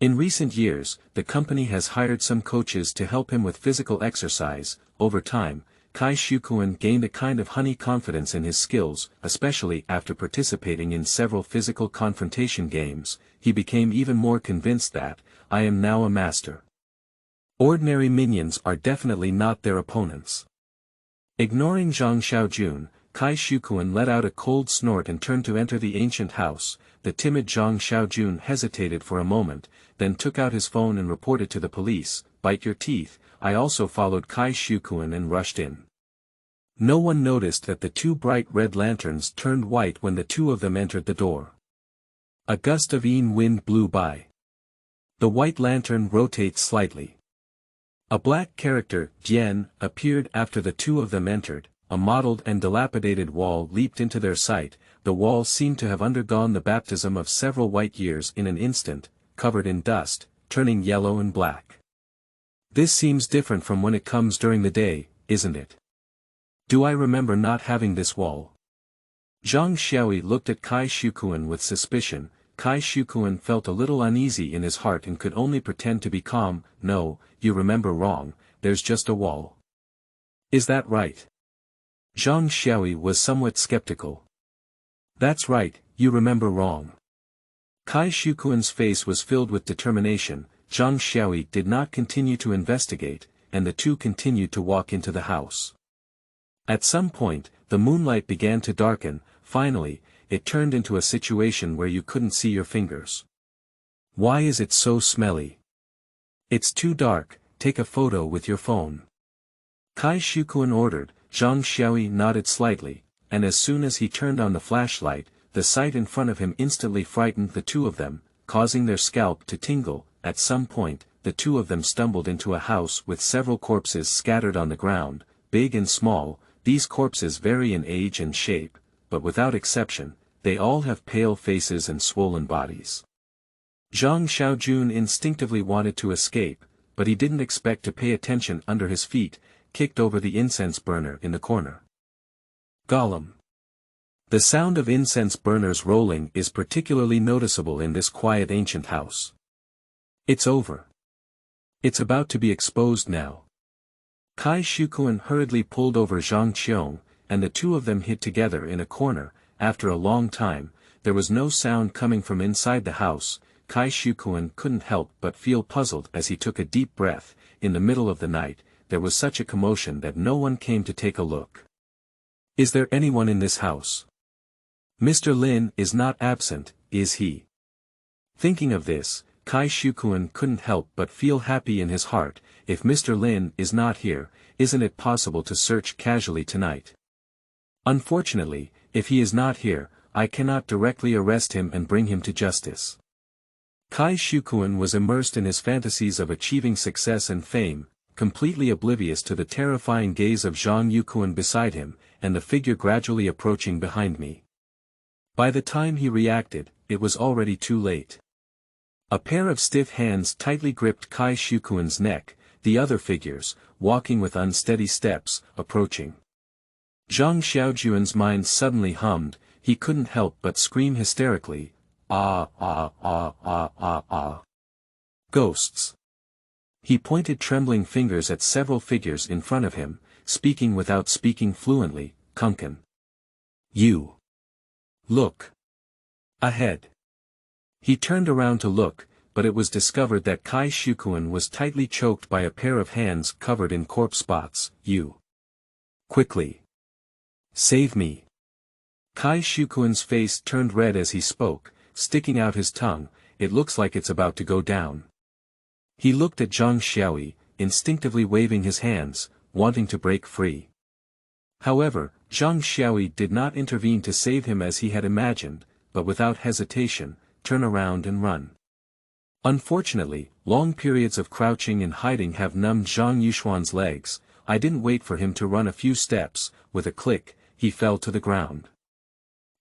A: In recent years, the company has hired some coaches to help him with physical exercise. Over time, Kai Shukuan gained a kind of honey confidence in his skills, especially after participating in several physical confrontation games. He became even more convinced that, I am now a master. Ordinary minions are definitely not their opponents. Ignoring Zhang Xiaojun, Kai Shukuan let out a cold snort and turned to enter the ancient house. The timid Zhang Xiaojun hesitated for a moment, then took out his phone and reported to the police. Bite your teeth. I also followed Kai Shukuan and rushed in. No one noticed that the two bright red lanterns turned white when the two of them entered the door. A gust of wind blew by. The white lantern rotates slightly. A black character, Jian, appeared after the two of them entered. A mottled and dilapidated wall leaped into their sight. The wall seemed to have undergone the baptism of several white years in an instant, covered in dust, turning yellow and black. This seems different from when it comes during the day, isn't it? Do I remember not having this wall? Zhang Shouyi looked at Kai Shukuan with suspicion. Kai Shukuan felt a little uneasy in his heart and could only pretend to be calm. No, you remember wrong, there's just a wall. Is that right? Zhang Shouyi was somewhat skeptical. That's right, you remember wrong. Kai Shukuan's face was filled with determination. Zhang Shouyi did not continue to investigate, and the two continued to walk into the house. At some point, the moonlight began to darken. Finally, it turned into a situation where you couldn't see your fingers. Why is it so smelly? It's too dark, take a photo with your phone. Kai Shukuan ordered. Zhang Shouyi nodded slightly, and as soon as he turned on the flashlight, the sight in front of him instantly frightened the two of them, causing their scalp to tingle. At some point, the two of them stumbled into a house with several corpses scattered on the ground, big and small. These corpses vary in age and shape, but without exception, they all have pale faces and swollen bodies. Zhang Shaojun instinctively wanted to escape, but he didn't expect to pay attention. Under his feet, kicked over the incense burner in the corner. Gollum. The sound of incense burners rolling is particularly noticeable in this quiet ancient house. It's over. It's about to be exposed now. Kai Shukuan hurriedly pulled over Zhang Qiong, and the two of them hid together in a corner. After a long time, there was no sound coming from inside the house. Kai Shukuan couldn't help but feel puzzled as he took a deep breath. In the middle of the night, there was such a commotion that no one came to take a look. Is there anyone in this house? Mr. Lin is not absent, is he? Thinking of this, Kai Shukuan couldn't help but feel happy in his heart. If Mr. Lin is not here, isn't it possible to search casually tonight? Unfortunately, if he is not here, I cannot directly arrest him and bring him to justice. Kai Shukuan was immersed in his fantasies of achieving success and fame, completely oblivious to the terrifying gaze of Zhang Yukuan beside him, and the figure gradually approaching behind me. By the time he reacted, it was already too late. A pair of stiff hands tightly gripped Kai Shukuan's neck, the other figures, walking with unsteady steps, approaching. Zhang Xiaojuan's mind suddenly hummed. He couldn't help but scream hysterically, "Ah ah ah ah ah ah." Ghosts. He pointed trembling fingers at several figures in front of him, speaking without speaking fluently, "Kunkan. You. Look. Ahead." He turned around to look, but it was discovered that Kai Shukuan was tightly choked by a pair of hands covered in corpse spots. "You. Quickly. Save me." Kai Shukuan's face turned red as he spoke, sticking out his tongue. "It looks like it's about to go down." He looked at Zhang Xiaoyi, instinctively waving his hands, wanting to break free. However, Zhang Xiaoyi did not intervene to save him as he had imagined, but without hesitation, turn around and run. Unfortunately, long periods of crouching and hiding have numbed Zhang Yuxuan's legs. I didn't wait for him to run a few steps. With a click, he fell to the ground.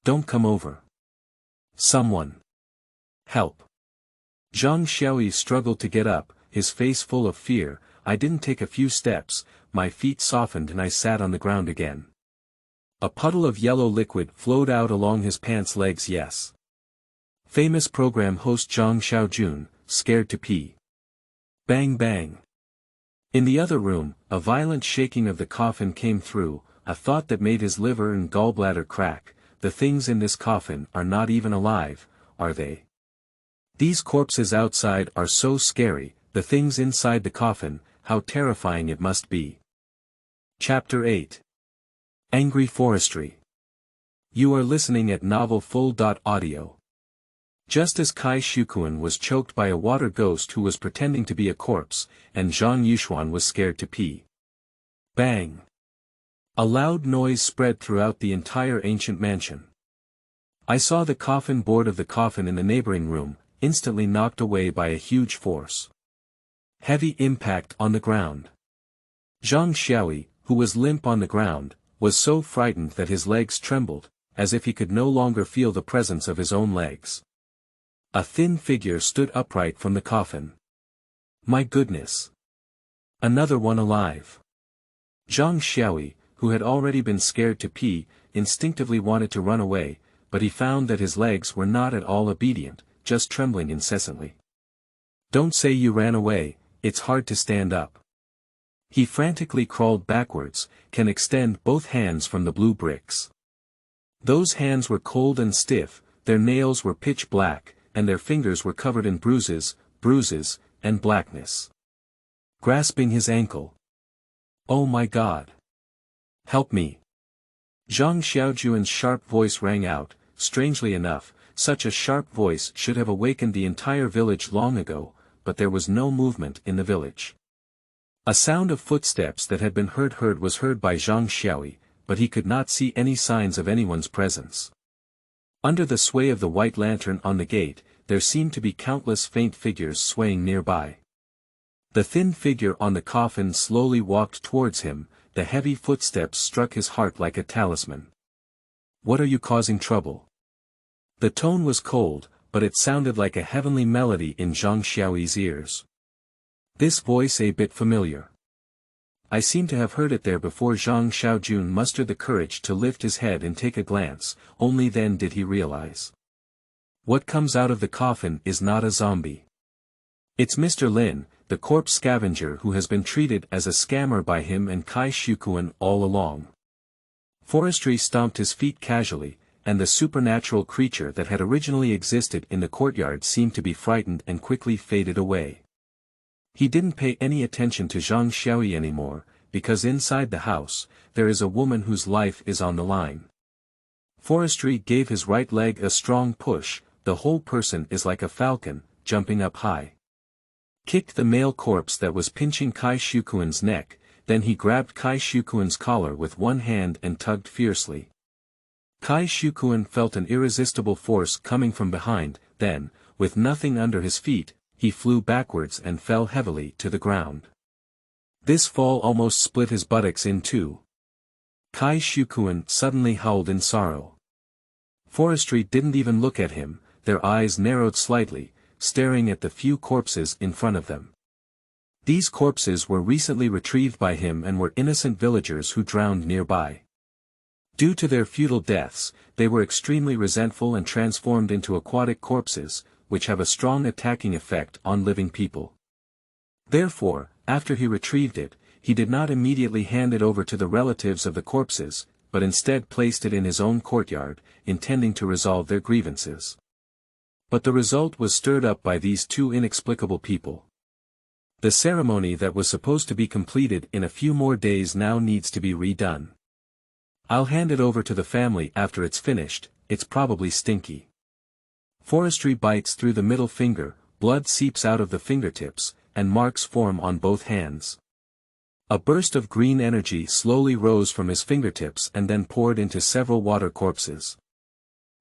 A: "Don't come over. Someone. Help." Zhang Xiaoyi struggled to get up, his face full of fear. I didn't take a few steps, my feet softened and I sat on the ground again. A puddle of yellow liquid flowed out along his pants legs. Yes. Famous program host Zhang Xiaojun, scared to pee. Bang bang. In the other room, a violent shaking of the coffin came through, a thought that made his liver and gallbladder crack. The things in this coffin are not even alive, are they? These corpses outside are so scary, the things inside the coffin, how terrifying it must be. Chapter 8. Angry Forestry. You are listening at novelfull.audio. Just as Kai Shukuan was choked by a water ghost who was pretending to be a corpse, and Zhang Yuxuan was scared to pee. Bang! A loud noise spread throughout the entire ancient mansion. I saw the coffin board of the coffin in the neighboring room, instantly knocked away by a huge force. Heavy impact on the ground. Zhang Shouyi, who was limp on the ground, was so frightened that his legs trembled, as if he could no longer feel the presence of his own legs. A thin figure stood upright from the coffin. My goodness! Another one alive. Zhang Shouyi, who had already been scared to pee, instinctively wanted to run away, but he found that his legs were not at all obedient, just trembling incessantly. Don't say you ran away, it's hard to stand up. He frantically crawled backwards, can extend both hands from the blue bricks. Those hands were cold and stiff, their nails were pitch black, and their fingers were covered in bruises, and blackness. Grasping his ankle. Oh my God! Help me! Zhang Xiaojuan's sharp voice rang out. Strangely enough, such a sharp voice should have awakened the entire village long ago, but there was no movement in the village. A sound of footsteps that had been heard was heard by Zhang Shouyi, but he could not see any signs of anyone's presence. Under the sway of the white lantern on the gate, there seemed to be countless faint figures swaying nearby. The thin figure on the coffin slowly walked towards him, the heavy footsteps struck his heart like a talisman. What are you causing trouble? The tone was cold, but it sounded like a heavenly melody in Zhang Xiaoyi's ears. This voice a bit familiar. I seem to have heard it there before. Zhang Xiaojun mustered the courage to lift his head and take a glance, only then did he realize. What comes out of the coffin is not a zombie. It's Mr. Lin, the corpse scavenger who has been treated as a scammer by him and Kai Shukuan all along. Forestry stomped his feet casually, and the supernatural creature that had originally existed in the courtyard seemed to be frightened and quickly faded away. He didn't pay any attention to Zhang Xiaoyi anymore, because inside the house, there is a woman whose life is on the line. Forestry gave his right leg a strong push, the whole person is like a falcon, jumping up high. Kicked the male corpse that was pinching Kai Shukuan's neck, then he grabbed Kai Shukuan's collar with one hand and tugged fiercely. Kai Shukuan felt an irresistible force coming from behind, then, with nothing under his feet, he flew backwards and fell heavily to the ground. This fall almost split his buttocks in two. Kai Shukuan suddenly howled in sorrow. Forestry didn't even look at him, their eyes narrowed slightly, staring at the few corpses in front of them. These corpses were recently retrieved by him and were innocent villagers who drowned nearby. Due to their futile deaths, they were extremely resentful and transformed into aquatic corpses, which have a strong attacking effect on living people. Therefore, after he retrieved it, he did not immediately hand it over to the relatives of the corpses, but instead placed it in his own courtyard, intending to resolve their grievances. But the result was stirred up by these two inexplicable people. The ceremony that was supposed to be completed in a few more days now needs to be redone. I'll hand it over to the family after it's finished, it's probably stinky. Forestry bites through the middle finger, blood seeps out of the fingertips, and marks form on both hands. A burst of green energy slowly rose from his fingertips and then poured into several water corpses.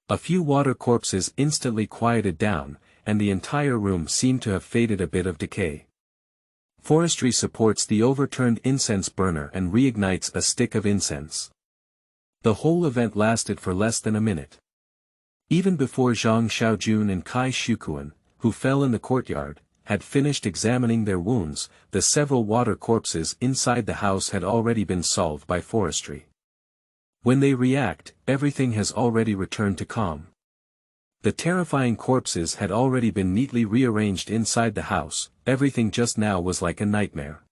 A: A few water corpses instantly quieted down, and the entire room seemed to have faded a bit of decay. Forestry supports the overturned incense burner and reignites a stick of incense. The whole event lasted for less than a minute. Even before Zhang Xiaojun and Kai Shukuan, who fell in the courtyard, had finished examining their wounds, the several water corpses inside the house had already been solved by Forestry. When they react, everything has already returned to calm. The terrifying corpses had already been neatly rearranged inside the house, everything just now was like a nightmare.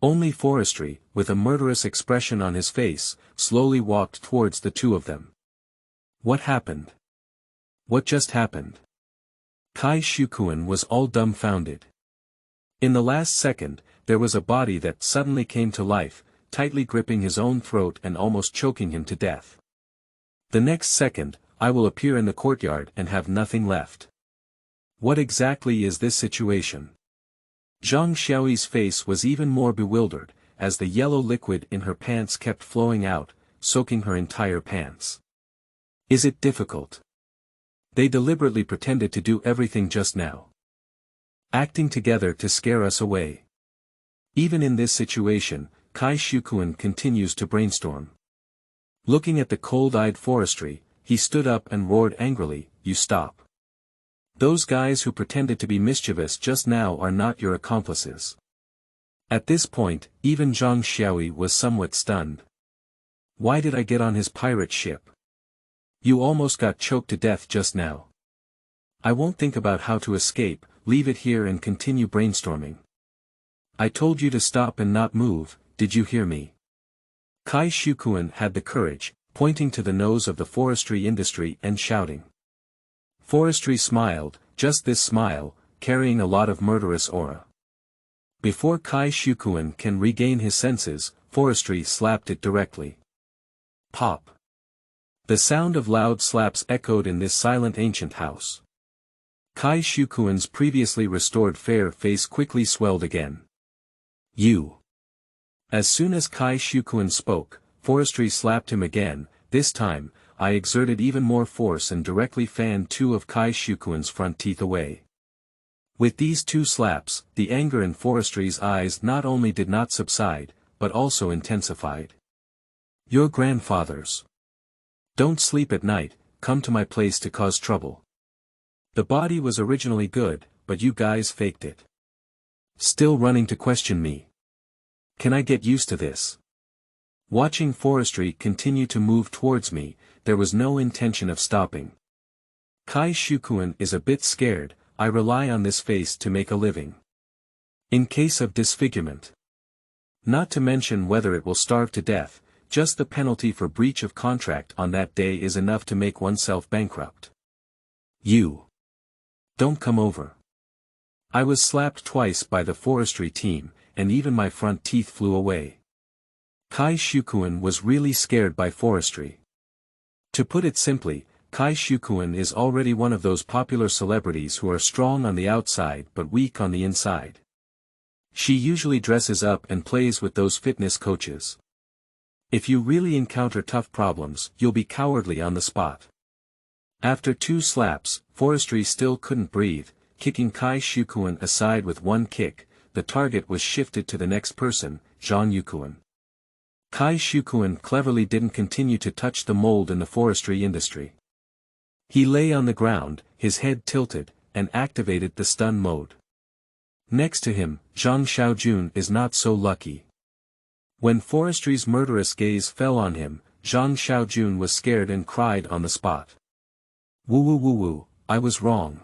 A: Only Forestry, with a murderous expression on his face, slowly walked towards the two of them. What happened? What just happened? Kai Shukuan was all dumbfounded. In the last second, there was a body that suddenly came to life, tightly gripping his own throat and almost choking him to death. The next second, I will appear in the courtyard and have nothing left. What exactly is this situation? Zhang Xiaoyi's face was even more bewildered, as the yellow liquid in her pants kept flowing out, soaking her entire pants. Is it difficult? They deliberately pretended to do everything just now, acting together to scare us away. Even in this situation, Kai Shukuan continues to brainstorm. Looking at the cold-eyed Forestry, he stood up and roared angrily, "You stop. Those guys who pretended to be mischievous just now are not your accomplices." At this point, even Zhang Shouyi was somewhat stunned. Why did I get on his pirate ship? You almost got choked to death just now. I won't think about how to escape, leave it here and continue brainstorming. I told you to stop and not move, did you hear me? Kai Shukuan had the courage, pointing to the nose of the forestry industry and shouting. Forestry smiled, just this smile, carrying a lot of murderous aura. Before Kai Shukuan can regain his senses, Forestry slapped it directly. Pop. The sound of loud slaps echoed in this silent ancient house. Kai Shukuan's previously restored fair face quickly swelled again. You. As soon as Kai Shukuan spoke, Forestry slapped him again. This time, I exerted even more force and directly fanned two of Kai Shukuan's front teeth away. With these two slaps, the anger in Forestry's eyes not only did not subside, but also intensified. Your grandfathers. Don't sleep at night, come to my place to cause trouble. The body was originally good, but you guys faked it. Still running to question me. Can I get used to this? Watching Forestry continue to move towards me, there was no intention of stopping. Kai Shukuan is a bit scared, I rely on this face to make a living. In case of disfigurement. Not to mention whether it will starve to death, just the penalty for breach of contract on that day is enough to make oneself bankrupt. You. Don't come over. I was slapped twice by the Forestry team, and even my front teeth flew away. Kai Shukuan was really scared by Forestry. To put it simply, Kai Shukuan is already one of those popular celebrities who are strong on the outside but weak on the inside. She usually dresses up and plays with those fitness coaches. If you really encounter tough problems, you'll be cowardly on the spot. After two slaps, Forestry still couldn't breathe, kicking Kai Shukuan aside with one kick. The target was shifted to the next person, Zhang Yukuan. Kai Shukuan cleverly didn't continue to touch the mold in the forestry industry. He lay on the ground, his head tilted, and activated the stun mode. Next to him, Zhang Xiaojun is not so lucky. When Forestry's murderous gaze fell on him, Zhang Xiaojun was scared and cried on the spot. Woo woo woo woo, I was wrong.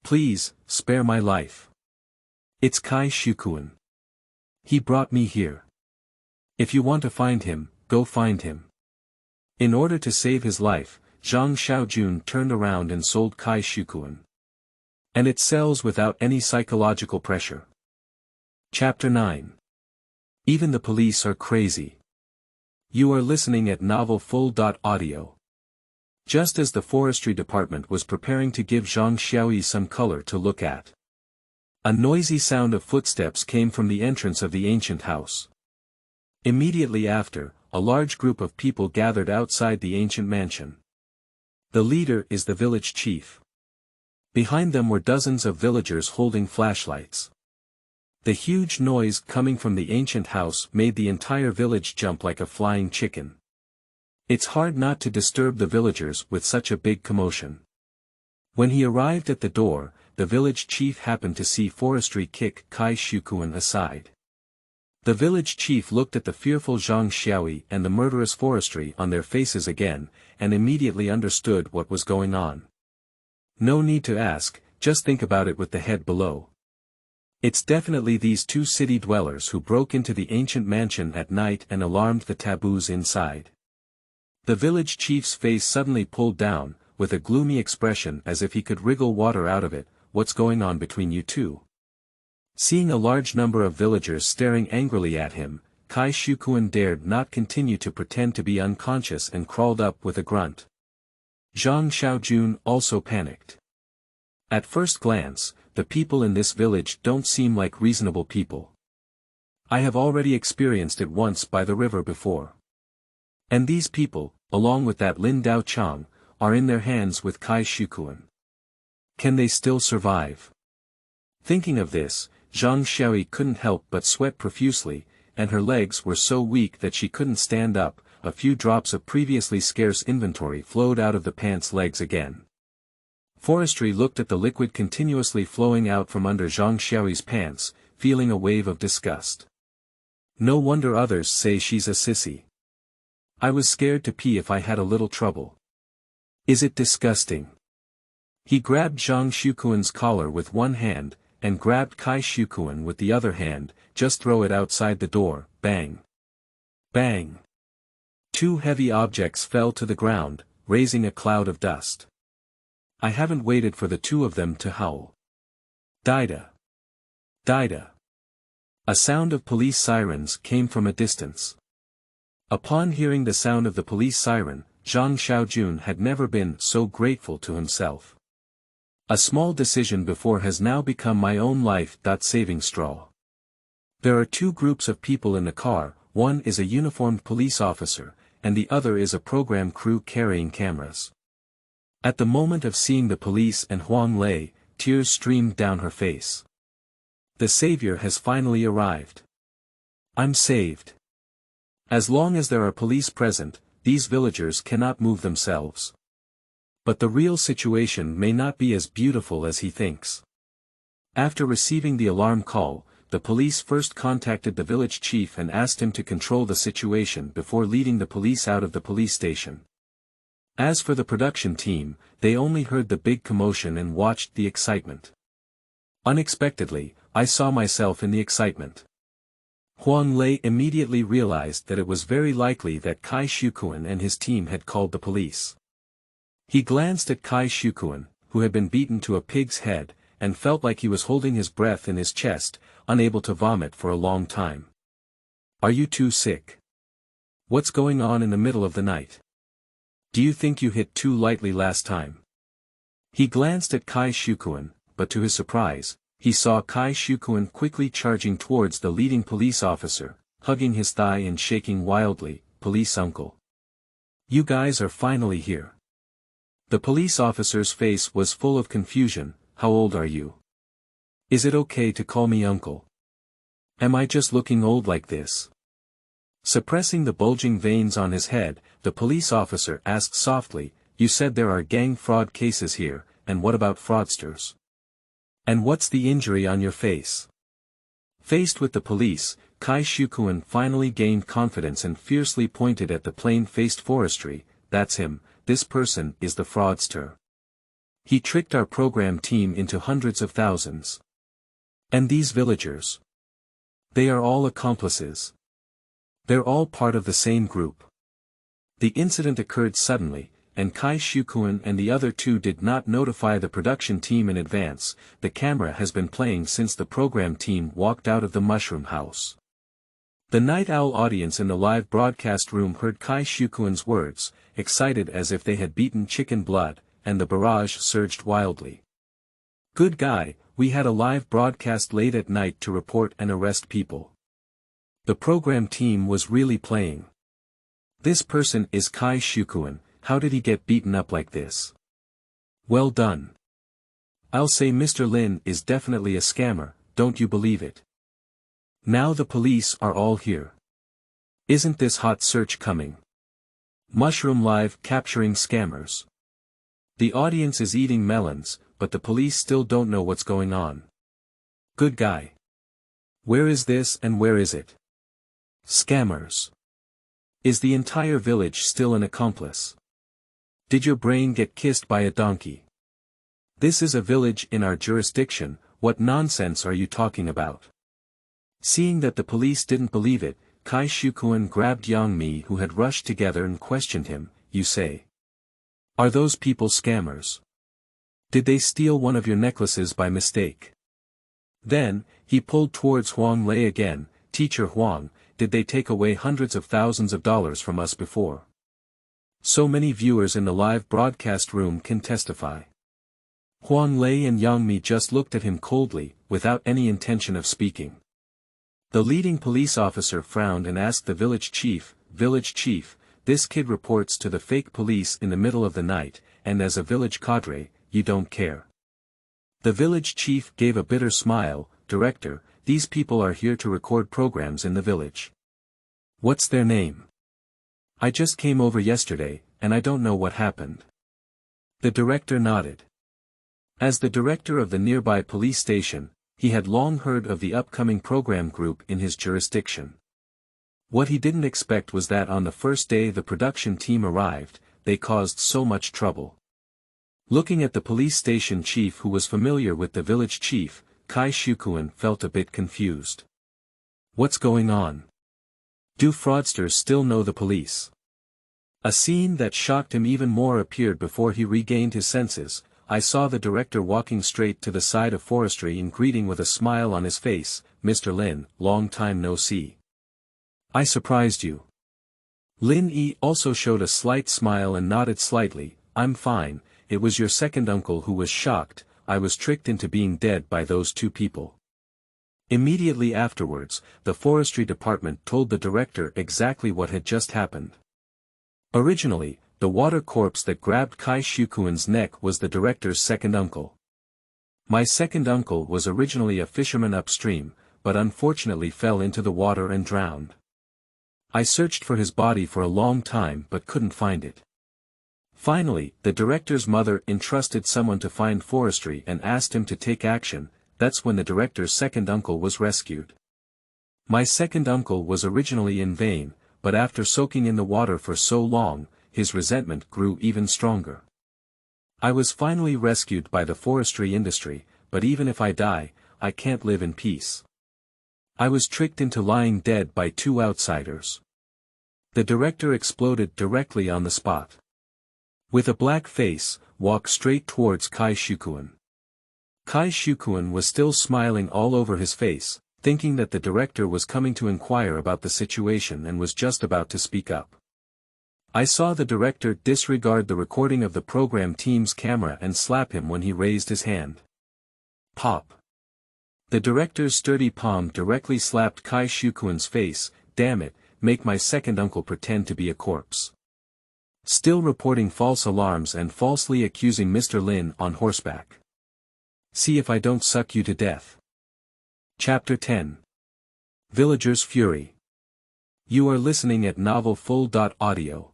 A: Please, spare my life. It's Kai Shukuan. He brought me here. If you want to find him, go find him. In order to save his life, Zhang Xiaojun turned around and sold Kai Shukuan. And it sells without any psychological pressure. Chapter 9. Even the police are crazy. You are listening at Novel Full.audio. Just as the forestry department was preparing to give Zhang Xiaoyi some color to look at, a noisy sound of footsteps came from the entrance of the ancient house. Immediately after, a large group of people gathered outside the ancient mansion. The leader is the village chief. Behind them were dozens of villagers holding flashlights. The huge noise coming from the ancient house made the entire village jump like a flying chicken. It's hard not to disturb the villagers with such a big commotion. When he arrived at the door, the village chief happened to see Forestry kick Kai Shukuan aside. The village chief looked at the fearful Zhang Xiaoyi and the murderous Forestry on their faces again, and immediately understood what was going on. No need to ask, just think about it with the head below. It's definitely these two city dwellers who broke into the ancient mansion at night and alarmed the taboos inside. The village chief's face suddenly pulled down, with a gloomy expression as if he could wriggle water out of it. What's going on between you two? Seeing a large number of villagers staring angrily at him, Kai Shukuan dared not continue to pretend to be unconscious and crawled up with a grunt. Zhang Xiaojun also panicked. At first glance, the people in this village don't seem like reasonable people. I have already experienced it once by the river before. And these people, along with that Lin Dao Chang, are in their hands with Kai Shukuan. Can they still survive? Thinking of this, Zhang Shouyi couldn't help but sweat profusely, and her legs were so weak that she couldn't stand up. A few drops of previously scarce inventory flowed out of the pants' legs again. Forestry looked at the liquid continuously flowing out from under Zhang Shouyi's pants, feeling a wave of disgust. No wonder others say she's a sissy. I was scared to pee if I had a little trouble. Is it disgusting? He grabbed Zhang Shukuan's collar with one hand, and grabbed Kai Shukuan with the other hand. Just throw it outside the door. Bang. Bang. Two heavy objects fell to the ground, raising a cloud of dust. I haven't waited for the two of them to howl. Dada. Dada. A sound of police sirens came from a distance. Upon hearing the sound of the police siren, Zhang Xiaojun had never been so grateful to himself. A small decision before has now become my own life. Saving straw. There are two groups of people in the car, one is a uniformed police officer, and the other is a program crew carrying cameras. At the moment of seeing the police and Huang Lei, tears streamed down her face. The savior has finally arrived. I'm saved. As long as there are police present, these villagers cannot move themselves. But the real situation may not be as beautiful as he thinks. After receiving the alarm call, the police first contacted the village chief and asked him to control the situation before leading the police out of the police station. As for the production team, they only heard the big commotion and watched the excitement. Unexpectedly, I saw myself in the excitement. Huang Lei immediately realized that it was very likely that Kai Shukuan and his team had called the police. He glanced at Kai Shukuan, who had been beaten to a pig's head, and felt like he was holding his breath in his chest, unable to vomit for a long time. Are you too sick? What's going on in the middle of the night? Do you think you hit too lightly last time? He glanced at Kai Shukuan, but to his surprise, he saw Kai Shukuan quickly charging towards the leading police officer, hugging his thigh and shaking wildly. Police uncle. You guys are finally here. The police officer's face was full of confusion. How old are you? Is it okay to call me uncle? Am I just looking old like this? Suppressing the bulging veins on his head, the police officer asked softly, you said there are gang fraud cases here, and what about fraudsters? And what's the injury on your face? Faced with the police, Kai Shukuan finally gained confidence and fiercely pointed at the plain-faced Forestry. That's him, this person is the fraudster. He tricked our program team into hundreds of thousands. And these villagers? They are all accomplices. They're all part of the same group. The incident occurred suddenly, and Kai Shukuan and the other two did not notify the production team in advance. The camera has been playing since the program team walked out of the mushroom house. The night owl audience in the live broadcast room heard Kai Shukuan's words, excited as if they had beaten chicken blood, and the barrage surged wildly. Good guy, we had a live broadcast late at night to report and arrest people. The program team was really playing. This person is Kai Shukuan, how did he get beaten up like this? Well done. I'll say Mr. Lin is definitely a scammer, don't you believe it? Now the police are all here. Isn't this hot search coming? Mushroom Live capturing scammers. The audience is eating melons, but the police still don't know what's going on. Good guy. Where is this and where is it? Scammers. Is the entire village still an accomplice? Did your brain get kissed by a donkey? This is a village in our jurisdiction, what nonsense are you talking about? Seeing that the police didn't believe it, Kai Shukuan grabbed Yang Mi who had rushed together and questioned him, you say. Are those people scammers? Did they steal one of your necklaces by mistake? Then, he pulled towards Huang Lei again, Teacher Huang, did they take away hundreds of thousands of dollars from us before? So many viewers in the live broadcast room can testify. Huang Lei and Yang Mi just looked at him coldly, without any intention of speaking. The leading police officer frowned and asked the village chief, this kid reports to the fake police in the middle of the night, and as a village cadre, you don't care. The village chief gave a bitter smile, Director, these people are here to record programs in the village. What's their name? I just came over yesterday, and I don't know what happened. The director nodded. As the director of the nearby police station, he had long heard of the upcoming program group in his jurisdiction. What he didn't expect was that on the first day the production team arrived, they caused so much trouble. Looking at the police station chief who was familiar with the village chief, Kai Shukuan felt a bit confused. What's going on? Do fraudsters still know the police? A scene that shocked him even more appeared before he regained his senses. I saw the director walking straight to the side of Forestry and greeting with a smile on his face, Mr. Lin, long time no see. I surprised you. Lin Yi also showed a slight smile and nodded slightly, I'm fine, it was your second uncle who was shocked, I was tricked into being dead by those two people. Immediately afterwards, the forestry department told the director exactly what had just happened. Originally, the water corpse that grabbed Kai Shukuan's neck was the director's second uncle. My second uncle was originally a fisherman upstream, but unfortunately fell into the water and drowned. I searched for his body for a long time but couldn't find it. Finally, the director's mother entrusted someone to find Forestry and asked him to take action. That's when the director's second uncle was rescued. My second uncle was originally in vain, but after soaking in the water for so long, his resentment grew even stronger. I was finally rescued by the forestry industry, but even if I die, I can't live in peace. I was tricked into lying dead by two outsiders. The director exploded directly on the spot. With a black face, walked straight towards Kai Shukuan. Kai Shukuan was still smiling all over his face, thinking that the director was coming to inquire about the situation and was just about to speak up. I saw the director disregard the recording of the program team's camera and slap him when he raised his hand. Pop. The director's sturdy palm directly slapped Kai Shukuan's face, damn it, make my second uncle pretend to be a corpse. Still reporting false alarms and falsely accusing Mr. Lin on horseback. See if I don't suck you to death. Chapter 10. Villagers' Fury. You are listening at Novel Full.audio.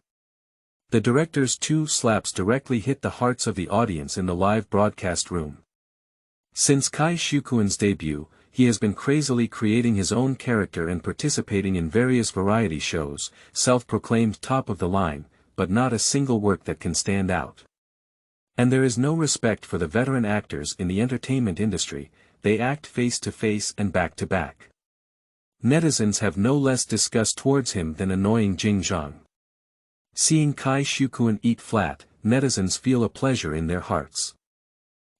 A: The director's two slaps directly hit the hearts of the audience in the live broadcast room. Since Kai Shukuan's debut, he has been crazily creating his own character and participating in various variety shows, self-proclaimed top of the line, but not a single work that can stand out. And there is no respect for the veteran actors in the entertainment industry. They act face-to-face and back-to-back. Netizens have no less disgust towards him than annoying Jing Zhang. Seeing Kai Shukuan eat flat, netizens feel a pleasure in their hearts.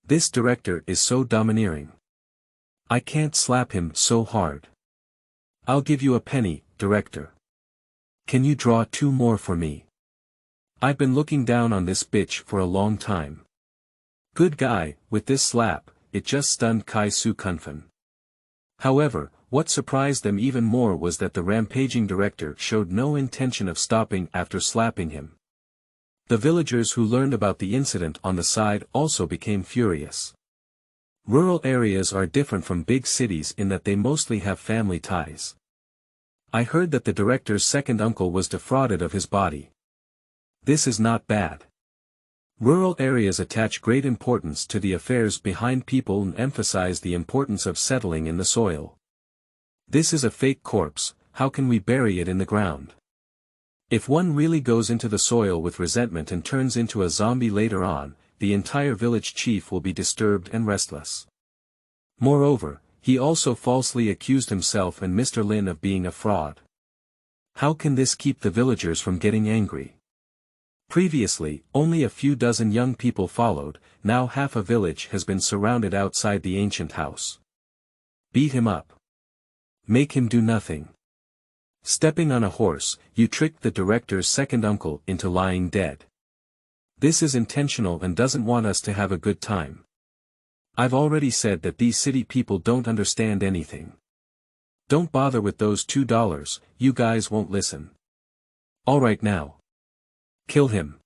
A: This director is so domineering. I can't slap him so hard. I'll give you a penny, director. Can you draw two more for me? I've been looking down on this bitch for a long time. Good guy, with this slap. It just stunned Kai Shukuan. However, what surprised them even more was that the rampaging director showed no intention of stopping after slapping him. The villagers who learned about the incident on the side also became furious. Rural areas are different from big cities in that they mostly have family ties. I heard that the director's second uncle was defrauded of his body. This is not bad. Rural areas attach great importance to the affairs behind people and emphasize the importance of settling in the soil. This is a fake corpse, how can we bury it in the ground? If one really goes into the soil with resentment and turns into a zombie later on, the entire village chief will be disturbed and restless. Moreover, he also falsely accused himself and Mr. Lin of being a fraud. How can this keep the villagers from getting angry? Previously, only a few dozen young people followed, now half a village has been surrounded outside the ancient house. Beat him up. Make him do nothing. Stepping on a horse, you tricked the director's second uncle into lying dead. This is intentional and doesn't want us to have a good time. I've already said that these city people don't understand anything. Don't bother with those $2, you guys won't listen. Alright now. Kill him.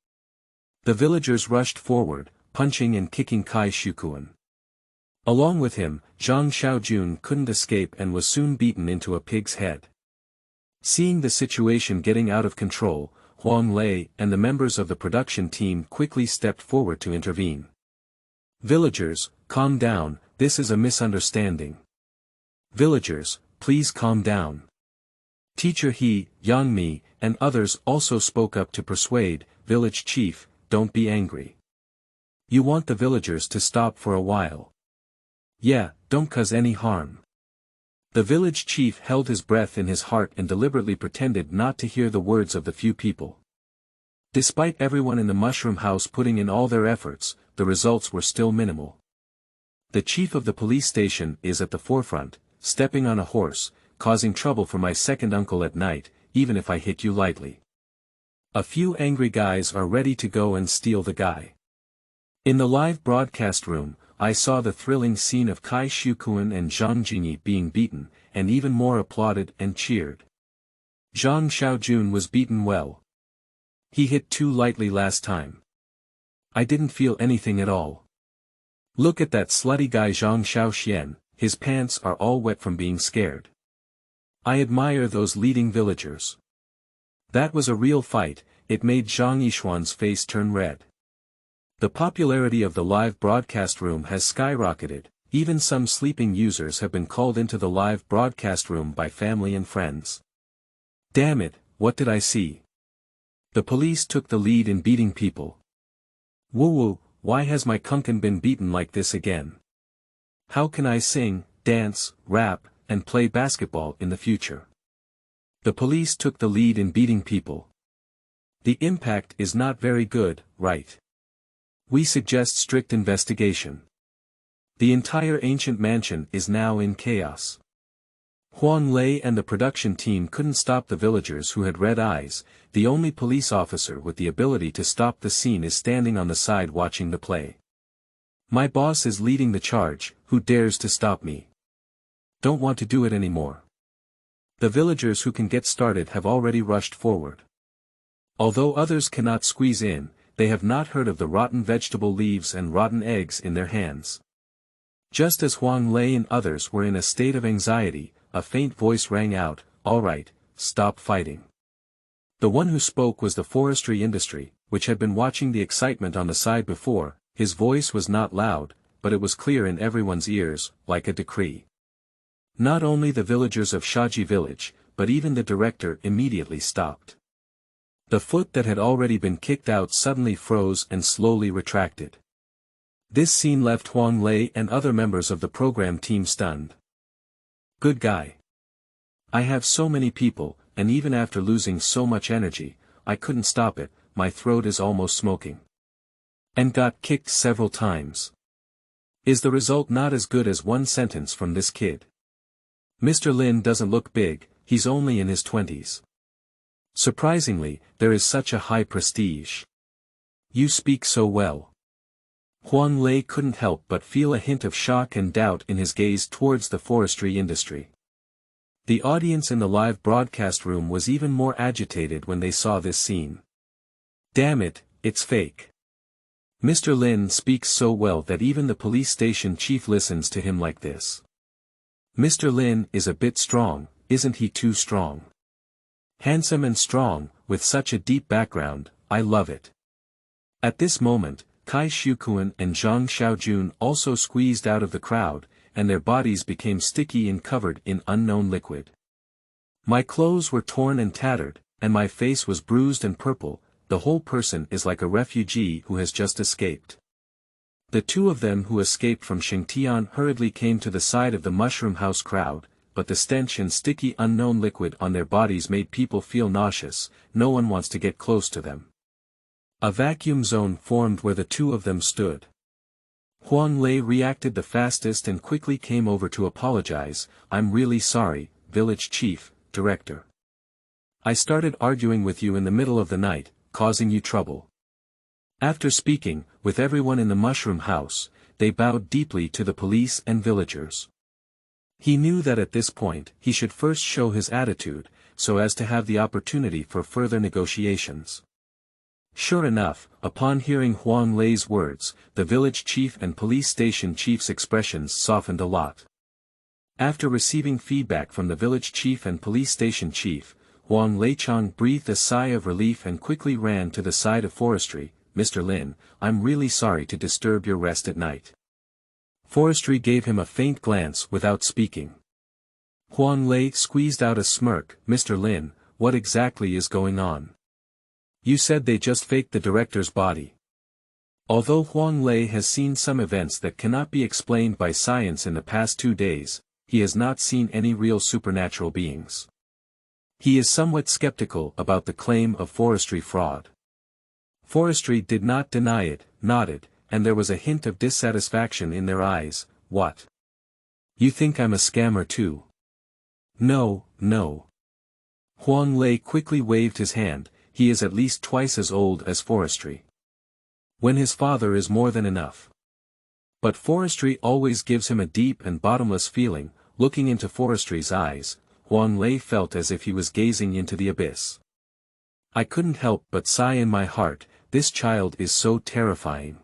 A: The villagers rushed forward, punching and kicking Kai Shukuan. Along with him, Zhang Xiaojun couldn't escape and was soon beaten into a pig's head. Seeing the situation getting out of control, Huang Lei and the members of the production team quickly stepped forward to intervene. Villagers, calm down, this is a misunderstanding. Villagers, please calm down. Teacher He, Yang Mi, and others also spoke up to persuade, village chief, don't be angry. You want the villagers to stop for a while. Yeah, don't cause any harm. The village chief held his breath in his heart and deliberately pretended not to hear the words of the few people. Despite everyone in the mushroom house putting in all their efforts, the results were still minimal. The chief of the police station is at the forefront, stepping on a horse, causing trouble for my second uncle at night, even if I hit you lightly. A few angry guys are ready to go and steal the guy. In the live broadcast room, I saw the thrilling scene of Kai Shukuan and Zhang Jinyi being beaten, and even more applauded and cheered. Zhang Xiaojun was beaten well. He hit too lightly last time. I didn't feel anything at all. Look at that slutty guy Zhang Xiaoxian, his pants are all wet from being scared. I admire those leading villagers. That was a real fight, it made Zhang Yishuan's face turn red. The popularity of the live broadcast room has skyrocketed, even some sleeping users have been called into the live broadcast room by family and friends. Damn it, what did I see? The police took the lead in beating people. Woo-woo, why has my kunkan been beaten like this again? How can I sing, dance, rap, and play basketball in the future? The police took the lead in beating people. The impact is not very good, right? We suggest strict investigation. The entire ancient mansion is now in chaos. Huang Lei and the production team couldn't stop the villagers who had red eyes. The only police officer with the ability to stop the scene is standing on the side watching the play. My boss is leading the charge, who dares to stop me? Don't want to do it anymore. The villagers who can get started have already rushed forward. Although others cannot squeeze in, they have not heard of the rotten vegetable leaves and rotten eggs in their hands. Just as Huang Lei and others were in a state of anxiety, a faint voice rang out, "All right, stop fighting." The one who spoke was the forestry industry, which had been watching the excitement on the side before. His voice was not loud, but it was clear in everyone's ears, like a decree. Not only the villagers of Shaji Village, but even the director immediately stopped. The foot that had already been kicked out suddenly froze and slowly retracted. This scene left Huang Lei and other members of the program team stunned. Good guy. I have so many people, and even after losing so much energy, I couldn't stop it, my throat is almost smoking. And got kicked several times. Is the result not as good as one sentence from this kid? Mr. Lin doesn't look big, he's only in his 20s. Surprisingly, there is such a high prestige. You speak so well. Huang Lei couldn't help but feel a hint of shock and doubt in his gaze towards the forestry industry. The audience in the live broadcast room was even more agitated when they saw this scene. Damn it, it's fake. Mr. Lin speaks so well that even the police station chief listens to him like this. Mr. Lin is a bit strong, isn't he too strong? Handsome and strong, with such a deep background, I love it. At this moment, Kai Shukuan and Zhang Xiaojun also squeezed out of the crowd, and their bodies became sticky and covered in unknown liquid. My clothes were torn and tattered, and my face was bruised and purple. The whole person is like a refugee who has just escaped. The two of them who escaped from Shengtian hurriedly came to the side of the mushroom house crowd, but the stench and sticky unknown liquid on their bodies made people feel nauseous. No one wants to get close to them. A vacuum zone formed where the two of them stood. Huang Lei reacted the fastest and quickly came over to apologize. I'm really sorry, village chief, director. I started arguing with you in the middle of the night, causing you trouble. After speaking, with everyone in the mushroom house, they bowed deeply to the police and villagers. He knew that at this point, he should first show his attitude, so as to have the opportunity for further negotiations. Sure enough, upon hearing Huang Lei's words, the village chief and police station chief's expressions softened a lot. After receiving feedback from the village chief and police station chief, Huang Leichang breathed a sigh of relief and quickly ran to the side of Forestry. "Mr. Lin, I'm really sorry to disturb your rest at night." Forestry gave him a faint glance without speaking. Huang Lei squeezed out a smirk. "Mr. Lin, what exactly is going on? You said they just faked the director's body." Although Huang Lei has seen some events that cannot be explained by science in the past 2 days, he has not seen any real supernatural beings. He is somewhat skeptical about the claim of Forestry fraud. Forestry did not deny it, nodded, and there was a hint of dissatisfaction in their eyes. "What? You think I'm a scammer too?" "No, no." Huang Lei quickly waved his hand. He is at least twice as old as Forestry. When his father is more than enough. But Forestry always gives him a deep and bottomless feeling. Looking into Forestry's eyes, Huang Lei felt as if he was gazing into the abyss. "I couldn't help but sigh in my heart, this child is so terrifying."